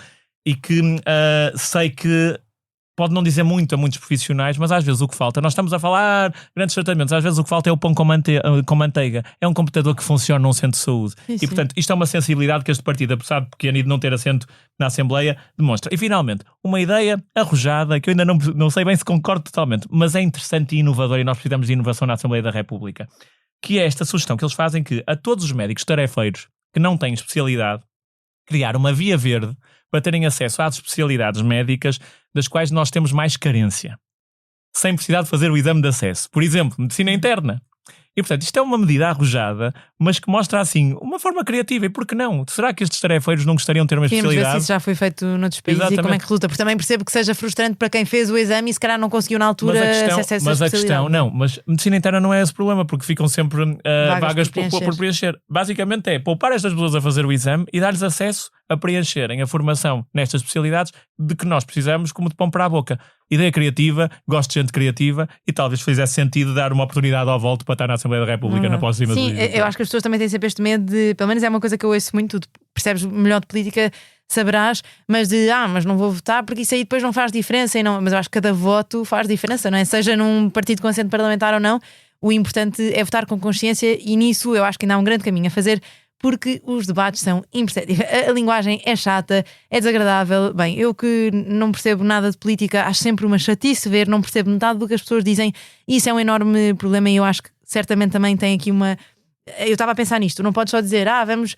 S3: e que sei que pode não dizer muito a muitos profissionais, mas às vezes o que falta, nós estamos a falar grandes tratamentos, às vezes o que falta é o pão com manteiga. É um computador que funciona num centro de saúde. E portanto, isto é uma sensibilidade que este partido, apesar de pequeno e de não ter assento na Assembleia, demonstra. E finalmente, uma ideia arrojada, que eu ainda não sei bem se concordo totalmente, mas é interessante e inovadora, e nós precisamos de inovação na Assembleia da República, que é esta sugestão que eles fazem, que a todos os médicos tarefeiros que não têm especialidade, criar uma via verde para terem acesso às especialidades médicas das quais nós temos mais carência, sem precisar de fazer o exame de acesso. Por exemplo, medicina interna. E, portanto, isto é uma medida arrojada, mas que mostra, assim, uma forma criativa. E por que não? Será que estes tarefeiros não gostariam de ter uma especialidade?
S1: Ver se isso já foi feito noutros países. Exatamente. E como é que resulta? Porque também percebo que seja frustrante para quem fez o exame e se calhar não conseguiu na altura acesso a especialidade. Mas medicina interna não é esse problema, porque ficam sempre vagas por preencher. Basicamente é poupar estas pessoas a fazer o exame e dar-lhes acesso a preencherem a formação nestas especialidades de que nós precisamos como de pão para a boca. Ideia criativa, gosto de gente criativa e talvez fizesse sentido dar uma oportunidade ao Volto para estar na Assembleia da República na próxima. Sim, eu acho que as pessoas também têm sempre este medo de, pelo menos é uma coisa que eu ouço muito, tu percebes melhor de política, saberás, mas mas não vou votar porque isso aí depois não faz diferença. E não, mas eu acho que cada voto faz diferença, não é? Seja num partido com assento parlamentar ou não, o importante é votar com consciência e nisso eu acho que ainda há um grande caminho a fazer. Porque os debates são imperceptíveis. A linguagem é chata, é desagradável. Bem, eu que não percebo nada de política, acho sempre uma chatice ver, não percebo metade do que as pessoas dizem. E isso é um enorme problema e eu acho que certamente também tem aqui uma... Eu estava a pensar nisto, não podes só dizer vamos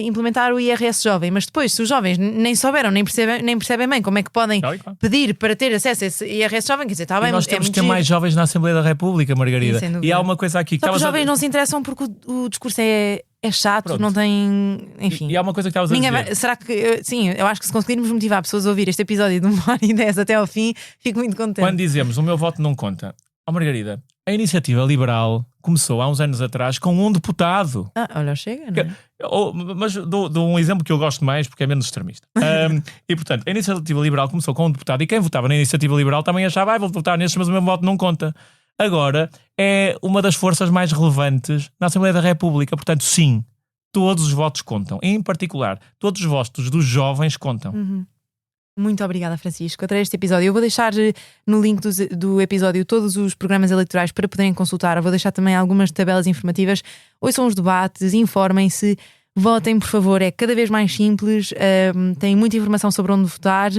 S1: implementar o IRS jovem, mas depois se os jovens nem souberam, nem percebem bem como é que podem pedir para ter acesso a esse IRS jovem, quer dizer, está bem,
S3: nós temos que ter mais jovens na Assembleia da República, Margarida.
S1: Sim,
S3: e há uma coisa aqui
S1: que os jovens não se interessam porque o discurso é chato. Pronto. Não tem... Enfim.
S3: E há uma coisa que estavas a dizer.
S1: Será que... Sim, eu acho que se conseguirmos motivar pessoas a ouvir este episódio de 1h10 até ao fim, fico muito contente.
S3: Quando dizemos o meu voto não conta, Margarida, a iniciativa liberal começou há uns anos atrás com um deputado.
S1: Olha, chega, não é?
S3: Mas dou um exemplo que eu gosto mais porque é menos extremista. E portanto, a iniciativa liberal começou com um deputado e quem votava na iniciativa liberal também achava vou votar nestes, mas o meu voto não conta. Agora é uma das forças mais relevantes na Assembleia da República. Portanto, sim, todos os votos contam. Em particular, todos os votos dos jovens contam.
S1: Muito obrigada, Francisco. Adorei este episódio. Eu vou deixar no link do episódio todos os programas eleitorais para poderem consultar. Eu vou deixar também algumas tabelas informativas. Ouçam os debates, informem-se, votem, por favor. É cada vez mais simples, tem muita informação sobre onde votar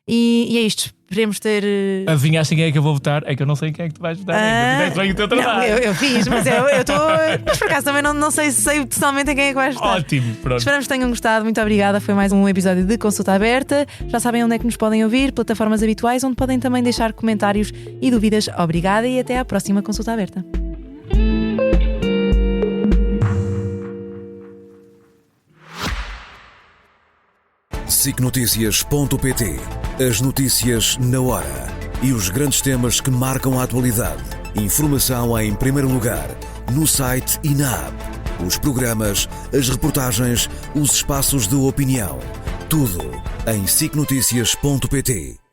S1: e é isto. Esperemos ter...
S3: Adivinhaste quem é que eu vou votar? É que eu não sei quem é que tu vais votar. Bem o teu trabalho.
S1: Não, eu fiz, mas eu estou... Mas por acaso também não sei se sei totalmente em quem é que vais votar.
S3: Ótimo, pronto.
S1: Esperamos que tenham gostado. Muito obrigada. Foi mais um episódio de Consulta Aberta. Já sabem onde é que nos podem ouvir. Plataformas habituais onde podem também deixar comentários e dúvidas. Obrigada e até à próxima Consulta Aberta.
S2: SICNoticias.pt. As notícias na hora e os grandes temas que marcam a atualidade. Informação em primeiro lugar, no site e na app. Os programas, as reportagens, os espaços de opinião. Tudo em SICNoticias.pt.